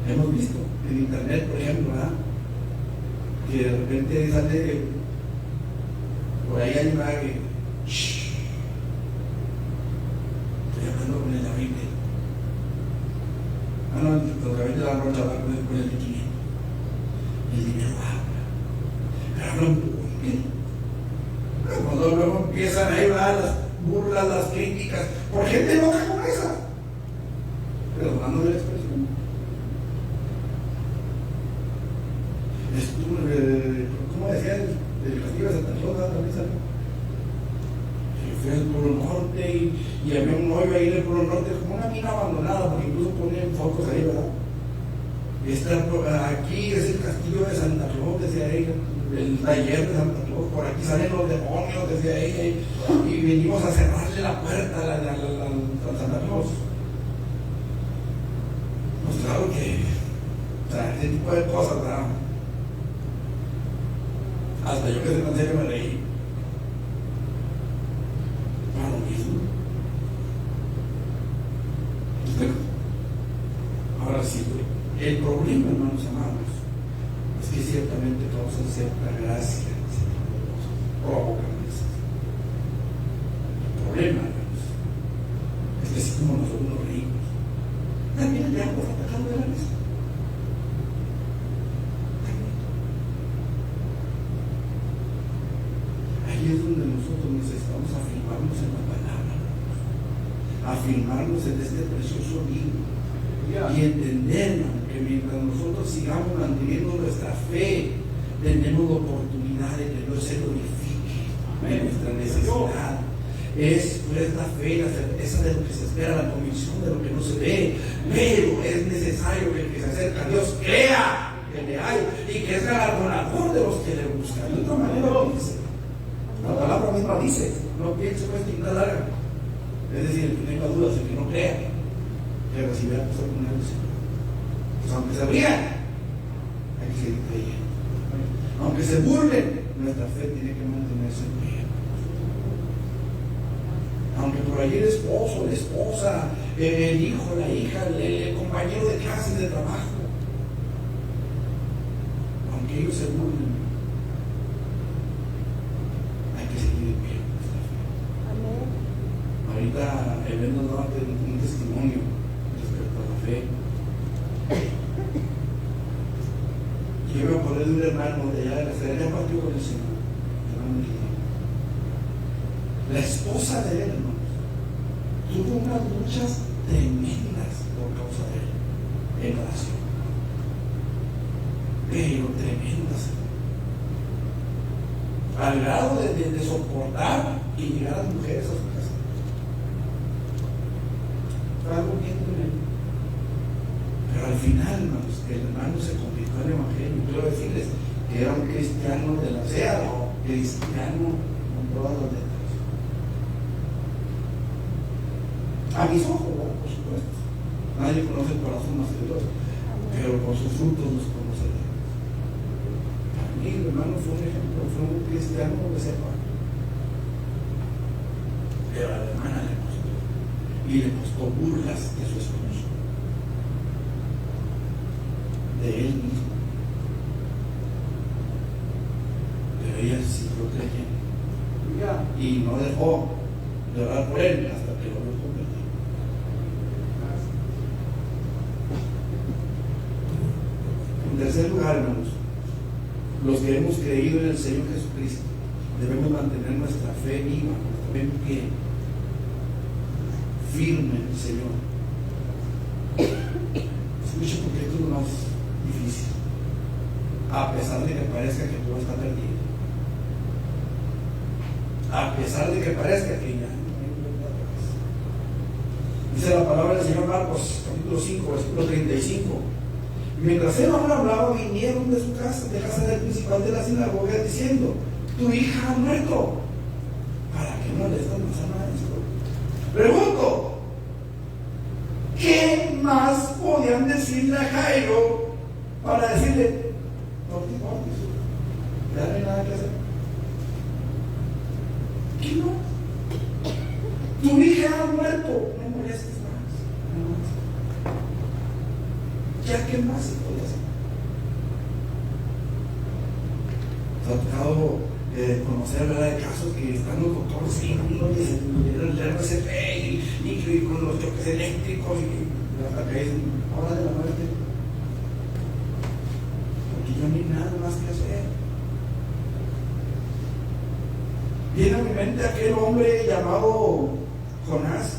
Hemos visto en internet, por ejemplo, ¿verdad? Que de repente sale por ahí hay una que estoy hablando con el David. No, los David le dan rocha a hablar con el de 500. El dinero habla. Pero hablan muy bien. Pero cuando luego empiezan ahí, ¿verdad? burlas, las críticas, por gente loca como esa. Perdonándole la expresión. ¿Cómo decía el castillo de Santa Claus? Fui al Polo Norte y había un hoyo ahí en el Polo Norte, como una mina abandonada, porque incluso ponían fotos ahí, ¿verdad? Aquí es el castillo de Santa Claus, decía ella, el taller de Santa Claus, por aquí salen los demonios, decía ella, y venimos a cerrarle la puerta a Santa Claus. Pues claro que, o sea, ese tipo de cosas, ¿verdad? Hasta yo que se pensé que me reí. Para lo mismo. Ahora sí, el problema, hermanos amados, es que ciertamente causan cierta gracia, provocan eso. El problema, hermanos, es que así como nosotros nos reímos, también el diablo está atacando de la mesa. Ahí es donde nosotros necesitamos afirmarnos en la palabra, afirmarnos en este precioso libro y entender, hermano, que mientras nosotros sigamos manteniendo nuestra fe, tenemos la oportunidad de que Dios se glorifique. Nuestra necesidad es nuestra fe, la certeza de lo que se espera, la convicción de lo que no se ve, pero es necesario que el que se acerca a Dios crea que le hay y que es galardonador de los que le buscan. De otra manera lo dice. La palabra misma dice, no piense pues que larga. Es decir, el que tenga dudas, el que no crea, que recibirá cosas con el Señor. Pues aunque se rían, hay que seguir creyendo. Aunque se burlen, nuestra fe tiene que mantenerse en pie. Aunque por allí el esposo, la esposa, el hijo, la hija, el compañero de clase, de trabajo, aunque ellos se burlen, ahorita Evelyn nos daba un testimonio respecto a la fe. Yo me acordé de un hermano de allá de la ciudad, ya partió con el Señor, hermano Guillermo. La esposa de él, hermanos, tuvo unas luchas tremendas por causa de él en oración, pero tremendas, al grado de soportar y llegar a las mujeres a su casa. Algo bien con él. Pero al final, hermanos, el hermano se convirtió en el evangelio. Quiero decirles que era un cristiano de la sea, o cristiano con todas las letras. A mis ojos, ¿verdad? Por supuesto. Nadie conoce el corazón más que Dios, pero por sus frutos nos conoceremos. Para mí, el hermano fue un ejemplo, fue un cristiano de sepa. Pero a la hermana le costó. Y le costó burlas de su esposo, de él mismo, pero ella siguió creyendo y no dejó de orar por él hasta que lo vio convertido. En tercer lugar, hermanos, los que hemos creído en el Señor Jesucristo debemos mantener nuestra fe viva, nuestra fe en pie, firme en el Señor. Escuche, porque esto es lo más difícil, a pesar de que parezca que todo está perdido, a pesar de que parezca que ya no hay vuelta atrás. Dice la palabra del Señor Marcos, capítulo 5, versículo 35. Mientras él aún hablaba, vinieron de su casa, de casa del principal de la sinagoga, diciendo: tu hija ha muerto, ¿para qué molestan más a maestro? Pregunto, ¿qué más podían decirle a Jairo para decirle: no te importes, ya no hay nada que hacer? ¿Qué no? Tu hija ha muerto, no molestes más. ¿Ya qué más se puede hacer? ¿Te ha tocado conocer, verdad, de casos que están los doctores dándoles el RCP y con los choques eléctricos y hasta que dicen hora de la muerte? Porque ya no hay nada más que hacer. Viene a mi mente aquel hombre llamado Jonás,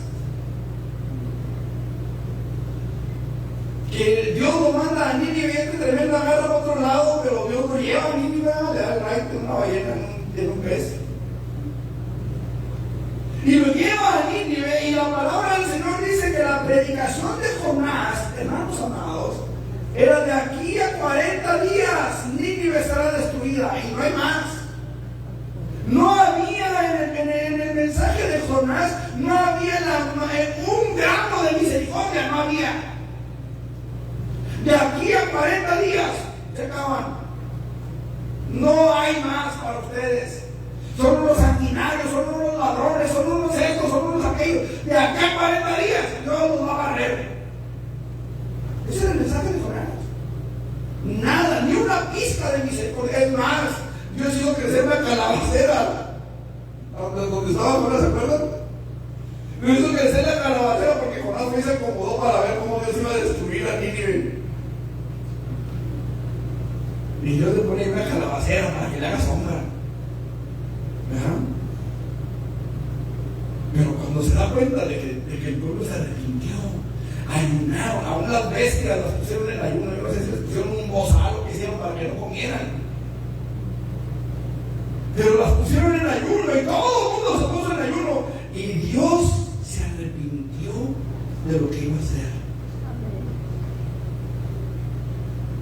que Dios lo manda a Nínive, y este tremendo agarra a otro lado, pero Dios lo lleva a Nínive, le da el right de una ballena en un pez. Y lo lleva a Nínive, y la palabra del Señor dice que la predicación de Jonás, hermanos amados, era de aquí a 40 días, Nínive estará destruida, y no hay más. No había en el mensaje de Jonás, no había un gramo de misericordia, no había. De aquí a 40 días se acaban. No hay más para ustedes. Son unos sanguinarios, son unos ladrones, son unos estos, son unos aquellos. De aquí a 40 días Dios los va a barrer. Ese era el mensaje de Jonás. Nada, ni una pizca de misericordia. Es más, Dios hizo crecer una calabacera donde estaba Jonás, ¿se acuerdan? Dios hizo crecer la calabacera porque Jonás fue y se acomodó para ver cómo Dios iba a destruir a Nínive. Y Dios le pone una calabacera para que le haga sombra. ¿Verdad? Pero cuando se da cuenta de que el pueblo se arrepintió, ayunaron, aún las bestias las pusieron en ayuno, yo no sé si les pusieron un bozal o que hicieron para que no comieran. Pero las pusieron en ayuno y todo el mundo se puso en ayuno. Y Dios se arrepintió de lo que iba a hacer.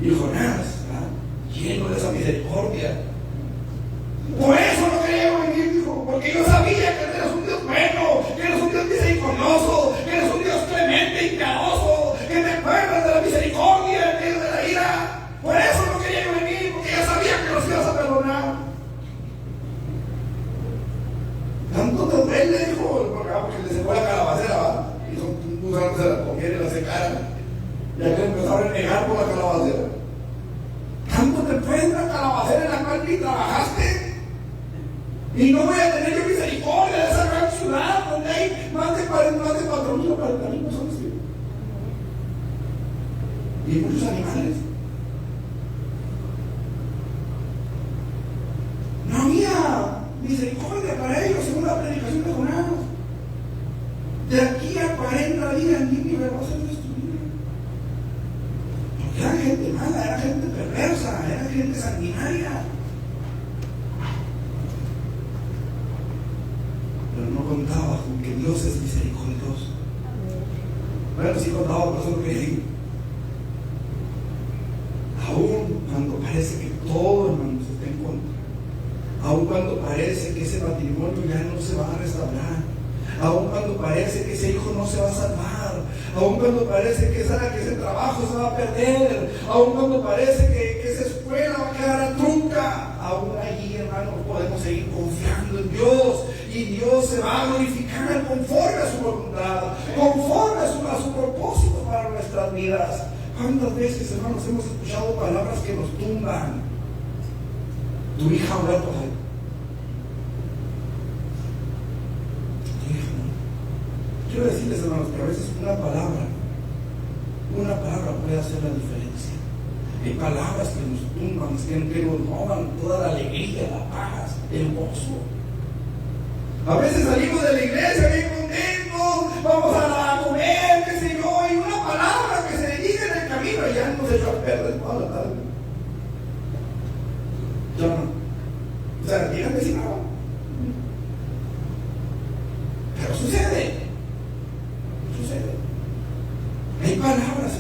Y Jonás, lleno de esa misericordia, por eso no quería venir, dijo, porque yo sabía que eres un Dios bueno, que eres un Dios misericordioso, que eres un Dios clemente y piadoso, que te acuerdas de la misericordia en medio de la ira. Por eso no quería venir, porque ya sabía que los ibas a perdonar. Tanto te duele, dijo, porque le secó la calabacera, ¿va? Y son gusanos se la comieron y la secaron. Ya que empezaron a negar por la calabacera. ¿Tanto te puede la calabacera en la cual ni trabajaste? Y no voy a tener yo misericordia de esa gran ciudad donde hay más de 4,000 o 40,000 personas. Y muchos animales. No había misericordia para ellos según la predicación de Jonás. De aquí a 40 días Nínive va a ser destruida. Porque era gente mala, era gente perversa, era gente sanguinaria. Pero no contaba con que Dios es misericordioso. Bueno, sí contaba, por eso lo quería decir. Aún cuando parece que todo, hermanos, está en contra. Aún cuando parece que ese matrimonio ya no se va a restaurar. Aún cuando parece que ese hijo no se va a salvar. Aún cuando parece que ese trabajo se va a perder. Aún cuando parece que esa escuela va a quedar a trunca. Aún allí, hermanos, podemos seguir confiando en Dios. Y Dios se va a glorificar conforme a su voluntad, conforme a su propósito para nuestras vidas. ¿Cuántas veces, hermanos, hemos escuchado palabras que nos tumban? Tu hija ora por ahí. Tu hija no. Quiero decirles, hermanos, que a veces una palabra puede hacer la diferencia. Hay palabras que nos tumban, que nos roban toda la alegría, la paz, el gozo. A veces salimos de la iglesia bien contentos, vamos a comer, qué sé yo, y una palabra que se dice en el camino y ya nos echó a perder toda la tarde. Ya no. O sea, díganme si no. Pero sucede. Hay palabras,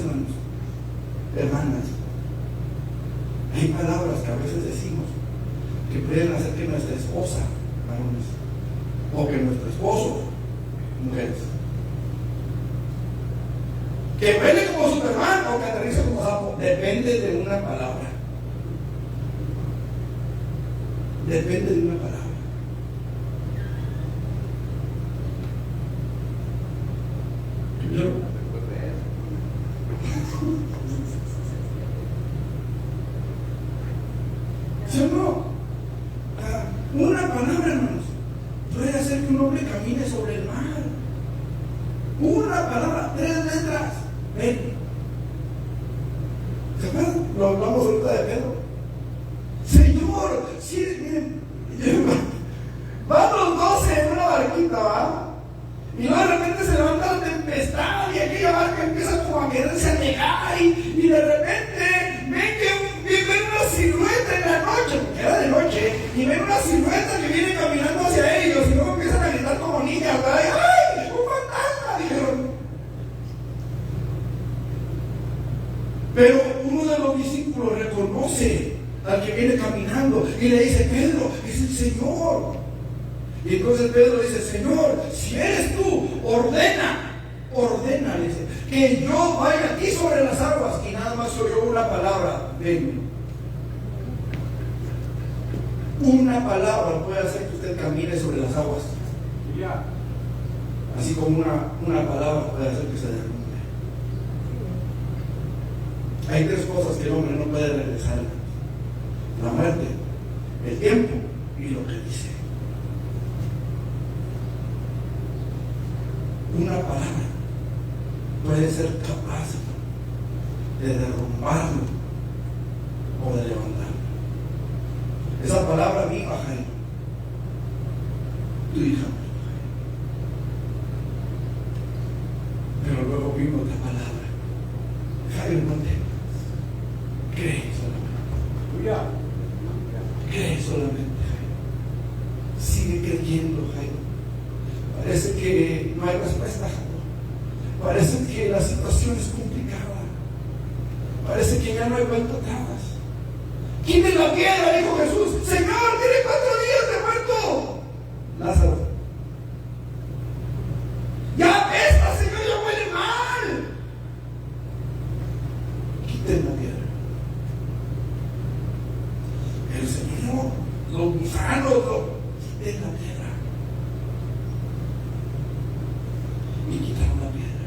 hermanas. Hay palabras que a veces decimos que pueden hacer que nuestra esposa, varones, o que nuestro esposo, mujeres, que huele como Superman o que aterriza como sapo, depende de una palabra. Depende de una palabra. ¿Sí o no? Una palabra, hermanos, puede hacer que un hombre camine sobre el mar. Una palabra, 3 letras. Ven. ¿Se acuerdan? Lo hablamos ahorita de Pedro. Señor, sí, miren, vamos Y luego de repente se levanta la tempestad y aquella barca empieza como a quererse anegar y de repente ven una silueta en la noche, porque era de noche, y ven una silueta que viene caminando hacia ellos y luego empiezan a gritar como niñas, ¿verdad? ¡Ay! ¡Un fantasma! Dijeron. Pero uno de los discípulos reconoce al que viene caminando y le dice: Pedro, es el Señor. Y entonces Pedro dice: Señor, si eres tú, ordena, dice, que yo vaya aquí sobre las aguas. Y nada más oyó una palabra: ven. Una palabra puede hacer que usted camine sobre las aguas. Así como una palabra puede hacer que se derrumbe. Hay tres cosas que el hombre no puede regresar: la muerte, el tiempo y lo que dice. Una palabra puede ser capaz de derrumbarlo o de levantarlo. Esa palabra viva, Jairo. Tu hija. Pero luego vino otra palabra: Jairo, no temas. Cree solamente. Cree solamente, Jairo. Sigue creyendo, Jairo. Parece que no hay respuesta. Parece que la situación es complicada. Parece que ya no hay vuelta atrás. Quiten la piedra, dijo Jesús. Señor, tiene 4 días de muerto Lázaro. Ya apesta, Señor, ya huele mal. Quiten la piedra. El Señor, los gusanos, quiten la piedra. Y quitaron la piedra.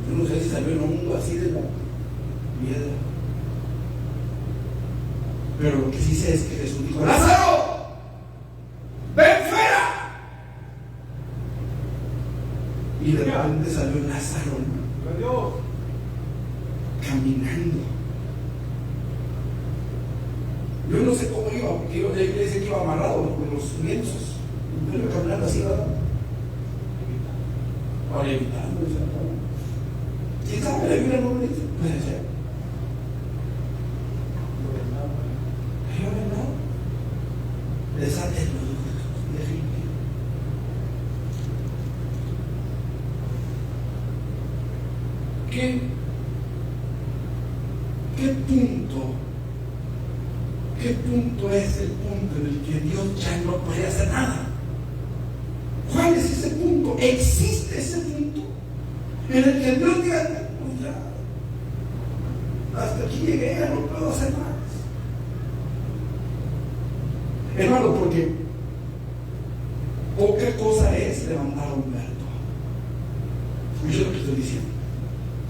Yo no sé si salió un hongo así de la piedra, pero lo que sí sé es que Jesús dijo: Lázaro, ven fuera. Y de repente salió Lázaro caminando. Yo no sé cómo iba, porque la Biblia dice que iba amarrado con los lienzos. Yo iba caminando así, ¿verdad? Ahora evitando. ¿Quién sabe? La Biblia no me dice. Puede ser. Pero no. Desátenlo, déjenme. ¿Qué punto es el punto en el que Dios ya no puede hacer nada? ¿Cuál es ese punto? ¿Existe ese punto en el que Dios diga: pues ya, hasta aquí llegué, ya no puedo hacer más? Hermano, porque poca cosa es levantar a un muerto. Escucha lo que estoy diciendo.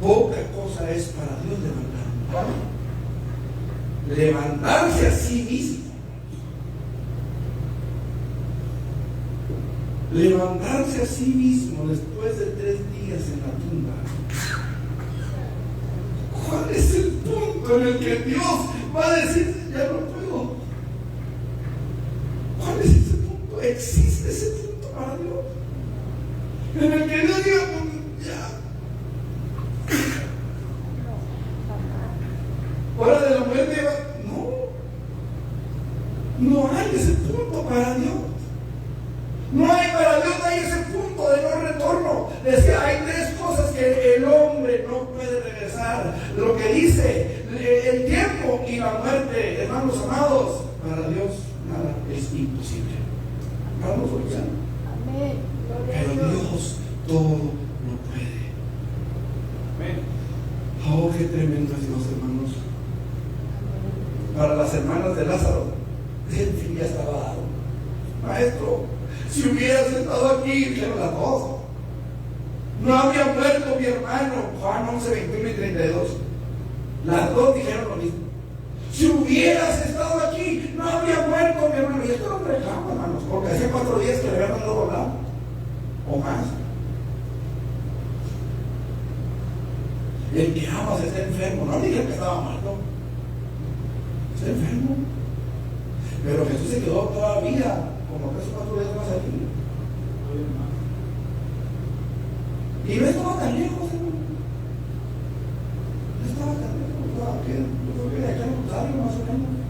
Poca cosa es para Dios levantar a un muerto. Levantarse a sí mismo. Levantarse a sí mismo después de 3 días en la tumba. ¿Cuál es el punto en el que Dios va a decir: ya no puedo? ¿Cuál es ese punto? ¿Existe ese punto para Dios? En el que Dios diga: ya. Hora de la muerte. No hay ese punto para Dios. No hay para Dios, no hay ese punto de no retorno. Decía, hay 3 cosas que el hombre no puede regresar. Lo que dice el tiempo y la muerte. Hermanos amados, para Dios nada es imposible. Vamos a escuchar. Pero Dios todo lo puede. Amén. Oh, qué tremendo es Dios, hermanos. Para las hermanas de Lázaro, el fin ya estaba dado. Maestro, si hubieras estado aquí, dijeron las dos, no habría muerto mi hermano. Juan 11, 21 y 32. Las dos dijeron lo mismo. Si hubieras estado aquí, no habría muerto mi hermano. Y esto no reclamo, hermanos, porque hacía 4 días que le habían mandado a hablar, o más. El que amas está enfermo. No dije que estaba muerto, está enfermo. Pero Jesús se quedó todavía como 3 o 4 días más aquí. Y no estaba tan lejos, hermano. No estaba tan lejos, estaba que yo creo que de acá en Rosario más o menos.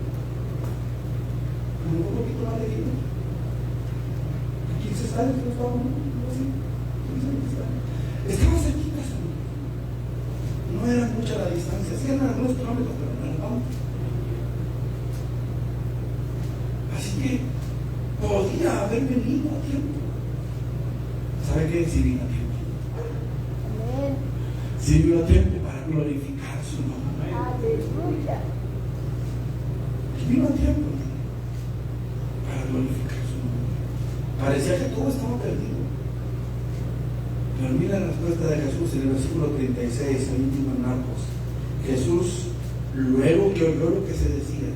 Un poquito más lejito. 15 años no estaba, no sé, 15 años. Estaba cerquita, hermano. No era mucha la distancia, sí eran algunos kilómetros, pero no era tanto. Así que podía haber venido a tiempo. ¿Sabe qué? Sí vino a tiempo. Amén. Sí vino a tiempo para glorificar su nombre. Aleluya. Vino a tiempo para glorificar su nombre. Parecía que todo estaba perdido. Pero mira la respuesta de Jesús en el versículo 36, ahí mismo en Marcos. Jesús, luego que oyó lo que se decía,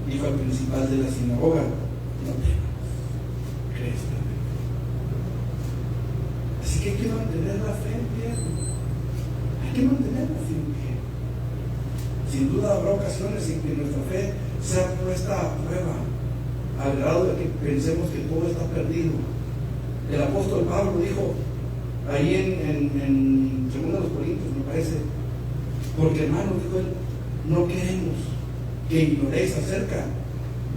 dijo al principal de la sinagoga: no temas, crees también. Así que hay que mantener la fe en pie. Hay que mantener la fe en pie. Sin duda habrá ocasiones en que nuestra fe sea puesta a prueba, al grado de que pensemos que todo está perdido. El apóstol Pablo dijo ahí en 2 Corintios, me parece: porque hermanos, dijo él, no queremos que ignoréis acerca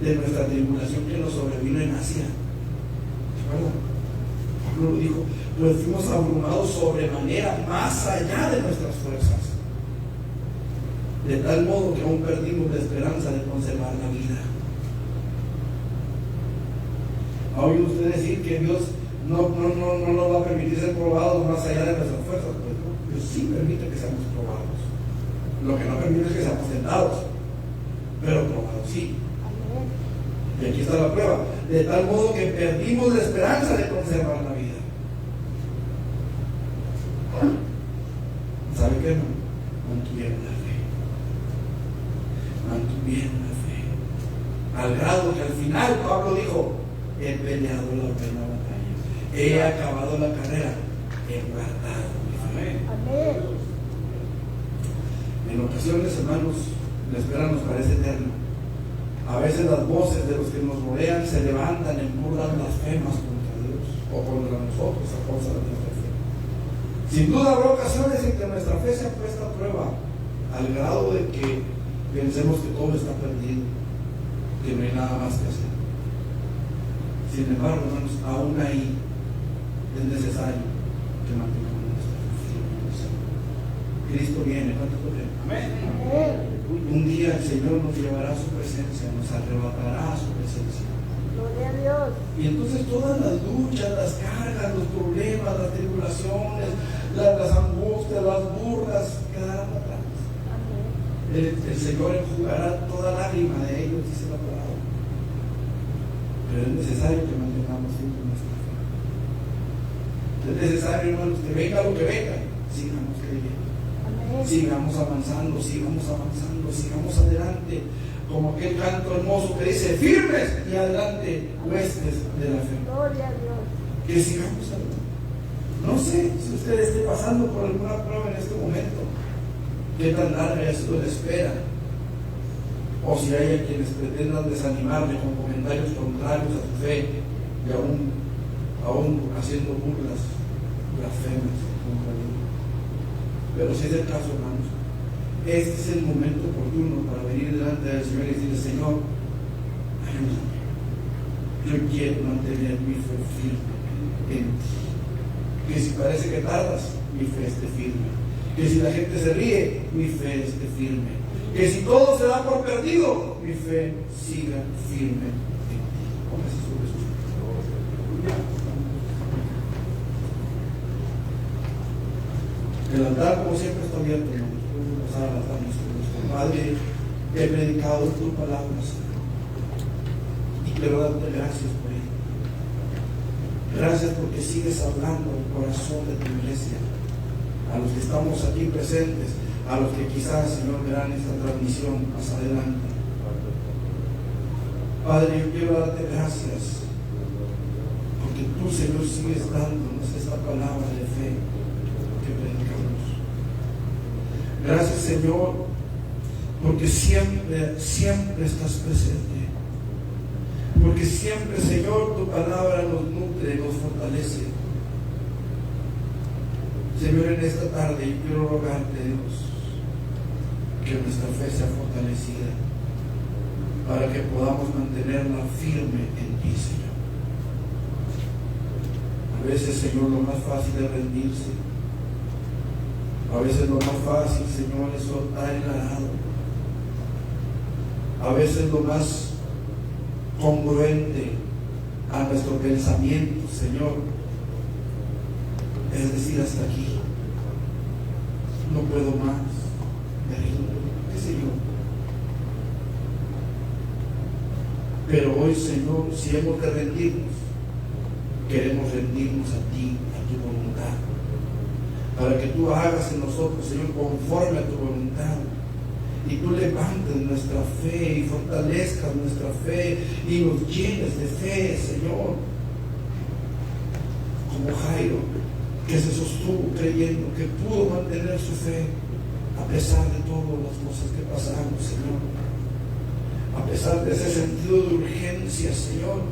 de nuestra tribulación que nos sobrevino en Asia. ¿Se acuerdan? Pablo lo dijo: pues fuimos abrumados sobremanera, más allá de nuestras fuerzas, de tal modo que aún perdimos la esperanza de conservar la vida. ¿Ha oído usted decir que Dios no nos va a permitir ser probados más allá de nuestras fuerzas? Pues no, Dios sí permite que seamos probados. Lo que no permite es que seamos tentados, pero probados sí. Y aquí está la prueba: de tal modo que perdimos la esperanza de conservar la vida. ¿Sabe qué, hermano? Mantuvieron la fe. Mantuvieron la fe. Al grado que al final Pablo dijo: he peleado la buena batalla, he acabado la carrera, he guardado mi fe. Amén. En ocasiones, hermanos, la espera nos parece eterna. A veces las voces de los que nos rodean se levantan en burlas blasfemas contra Dios o contra nosotros a causa de nuestra fe. Sin duda habrá ocasiones en que nuestra fe sea puesta a prueba, al grado de que pensemos que todo está perdido, que no hay nada más que hacer. Sin embargo, hermanos, aún ahí es necesario que mantengamos nuestra fe. Cristo viene, ¿cuánto creen? Amén. Un día el Señor nos llevará a su presencia, nos arrebatará a su presencia. Gloria a Dios. Y entonces todas las luchas, las cargas, los problemas, las tribulaciones, las angustias, las burlas quedarán atrás. Amén. El Señor enjugará toda lágrima de ellos, dice la palabra. Pero es necesario que mantengamos siempre nuestra fe. Es necesario, hermanos, que venga lo que venga, sigamos creyendo. Sigamos avanzando, sigamos adelante, como aquel canto hermoso que dice: firmes y adelante, huestes de la fe. Gloria a Dios. Que sigamos adelante. No sé si usted esté pasando por alguna prueba en este momento, qué tan larga haya sido la espera, o si hay a quienes pretendan desanimarle con comentarios contrarios a su fe y aún haciendo burlas blasfemas contra Dios. Pero si es el caso, hermanos, este es el momento oportuno para venir delante del Señor y decirle: Señor, ayúdame. Yo quiero mantener mi fe firme en ti. Que si parece que tardas, mi fe esté firme. Que si la gente se ríe, mi fe esté firme. Que si todo se da por perdido, mi fe siga firme en ti. Póngase sobre sus pies. El altar, como siempre, está abierto. Podemos pasar al altar nuestro Padre. He predicado tus palabras y quiero darte gracias por ello. Gracias porque sigues hablando al corazón de tu iglesia, a los que estamos aquí presentes, a los que quizás, Señor, verán esta transmisión más adelante. Padre, yo quiero darte gracias porque tú, Señor, sigues dándonos esta palabra de fe que predicamos. Gracias, Señor, porque siempre estás presente. Porque siempre, Señor, tu palabra nos nutre, nos fortalece. Señor, en esta tarde yo quiero rogarte, Dios, que nuestra fe sea fortalecida para que podamos mantenerla firme en ti, Señor. A veces, Señor, lo más fácil es rendirse. A veces lo más fácil, Señor, es soltar el arado. A veces lo más congruente a nuestro pensamiento, Señor, es decir, hasta aquí. No puedo más. Me rindo, qué sé yo. Pero hoy, Señor, si hemos de rendirnos, queremos rendirnos a ti, a tu voluntad, para que tú hagas en nosotros, Señor, conforme a tu voluntad, y tú levantes nuestra fe y fortalezcas nuestra fe y nos llenes de fe, Señor, como Jairo, que se sostuvo creyendo que pudo mantener su fe a pesar de todas las cosas que pasaron, Señor, a pesar de ese sentido de urgencia, Señor,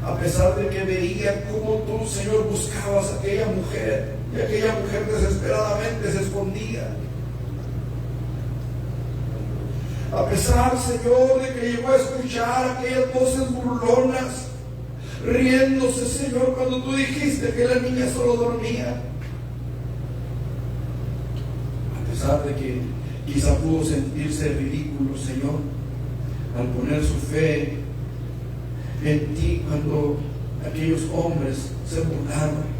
a pesar de que veía cómo tú, Señor, buscabas a aquella mujer y aquella mujer desesperadamente se escondía. A pesar, Señor, de que llegó a escuchar aquellas voces burlonas riéndose, Señor, cuando tú dijiste que la niña solo dormía. A pesar de que quizá pudo sentirse ridículo, Señor, al poner su fe en ti cuando aquellos hombres se burlaron.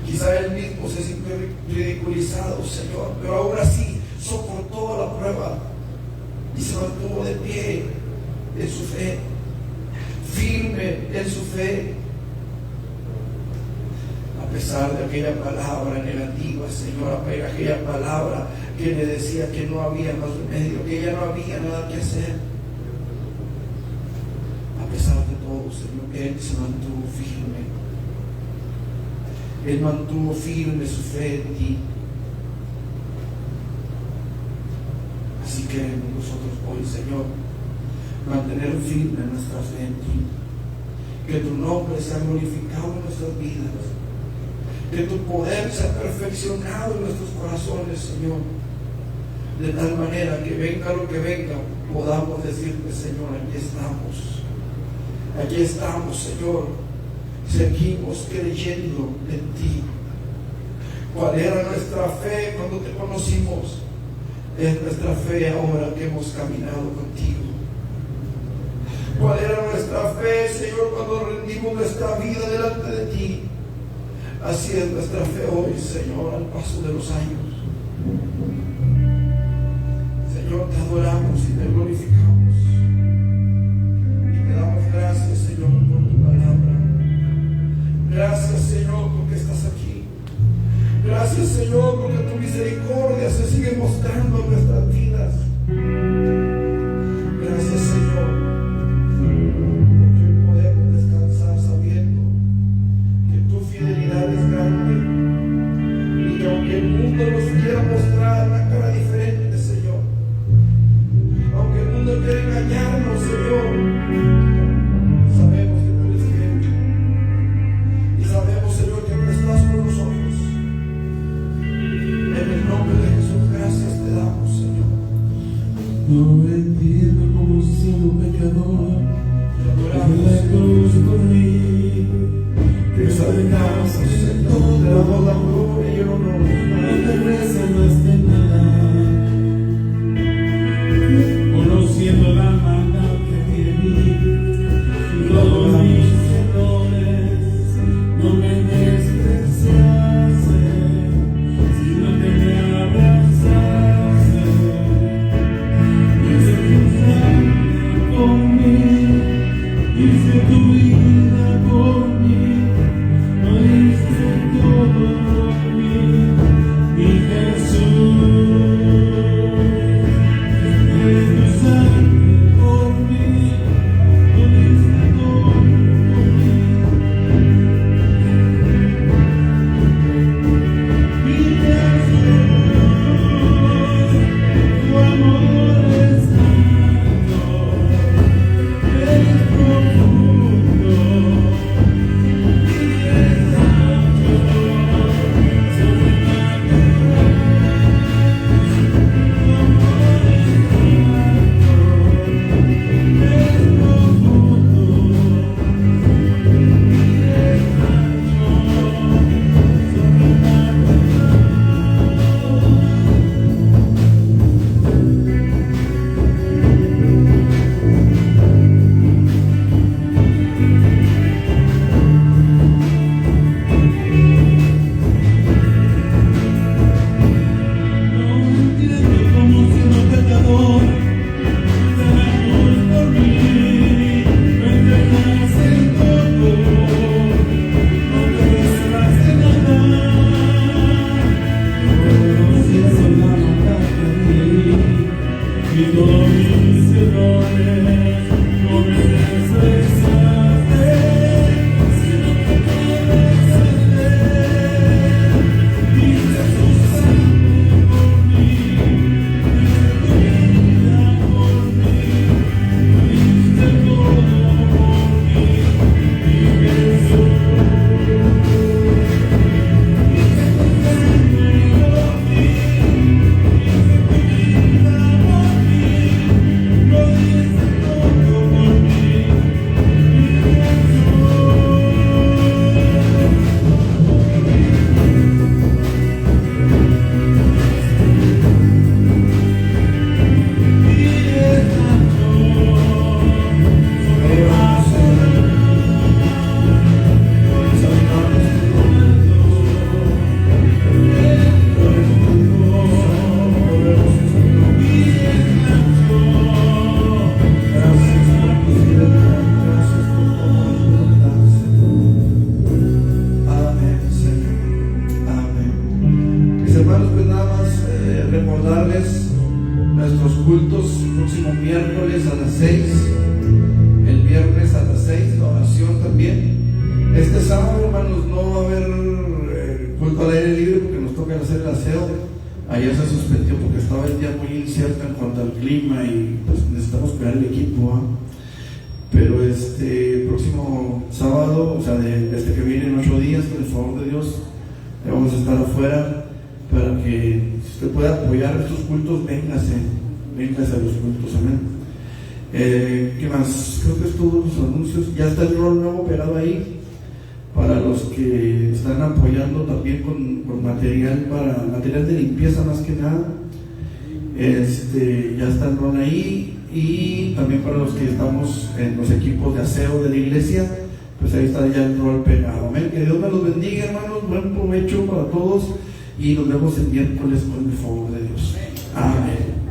Quizá él mismo se sintió ridiculizado, Señor, pero aún así soportó la prueba y se mantuvo de pie en su fe, firme en su fe, a pesar de aquella palabra negativa, Señor, aquella palabra que le decía que no había más remedio, que ya no había nada que hacer. A pesar de todo, Señor, él se mantuvo firme. Él mantuvo firme su fe en ti. Así queremos nosotros hoy, Señor, mantener firme nuestra fe en ti. Que tu nombre sea glorificado en nuestras vidas. Que tu poder sea perfeccionado en nuestros corazones, Señor. De tal manera que venga lo que venga, podamos decirte, Señor, aquí estamos. Aquí estamos, Señor. Seguimos creyendo en ti. ¿Cuál era nuestra fe cuando te conocimos? Es nuestra fe ahora que hemos caminado contigo. ¿Cuál era nuestra fe, Señor, cuando rendimos nuestra vida delante de ti? Así es nuestra fe hoy, Señor, al paso de los años. Señor, te adoramos y te glorificamos. Y te damos gracias, Señor, por tu palabra. Gracias, Señor, porque estás aquí. Gracias, Señor, porque tu misericordia se sigue mostrando en nuestras vidas. Gracias, Señor, porque hoy podemos descansar sabiendo que tu fidelidad es grande y que aunque el mundo nos quiera mostrar una cara diferente, Señor, aunque el mundo quiera engañarnos, Señor, sabemos que tú eres fiel y sabemos, Señor, que tú estás con nosotros. En el nombre de Jesús, gracias te damos, Este sábado, hermanos, no va a haber culto al aire libre porque nos toca hacer el aseo. Ayer se suspendió porque estaba el día muy incierto en cuanto al clima y pues necesitamos cuidar el equipo, ¿eh? Pero próximo sábado, o sea, de este que viene en 8 días, con el favor de Dios, vamos a estar afuera para que si usted pueda apoyar estos cultos, véngase a los cultos, amén. ¿Qué más? Creo que es todos los anuncios. Ya está el rol nuevo pegado ahí para los que están apoyando también con material de limpieza más que nada. Ya está el rol ahí, y también para los que estamos en los equipos de aseo de la iglesia, pues ahí está ya el rol pegado, amén. Que Dios me los bendiga, hermanos, buen provecho para todos y nos vemos el miércoles con el favor de Dios, amén.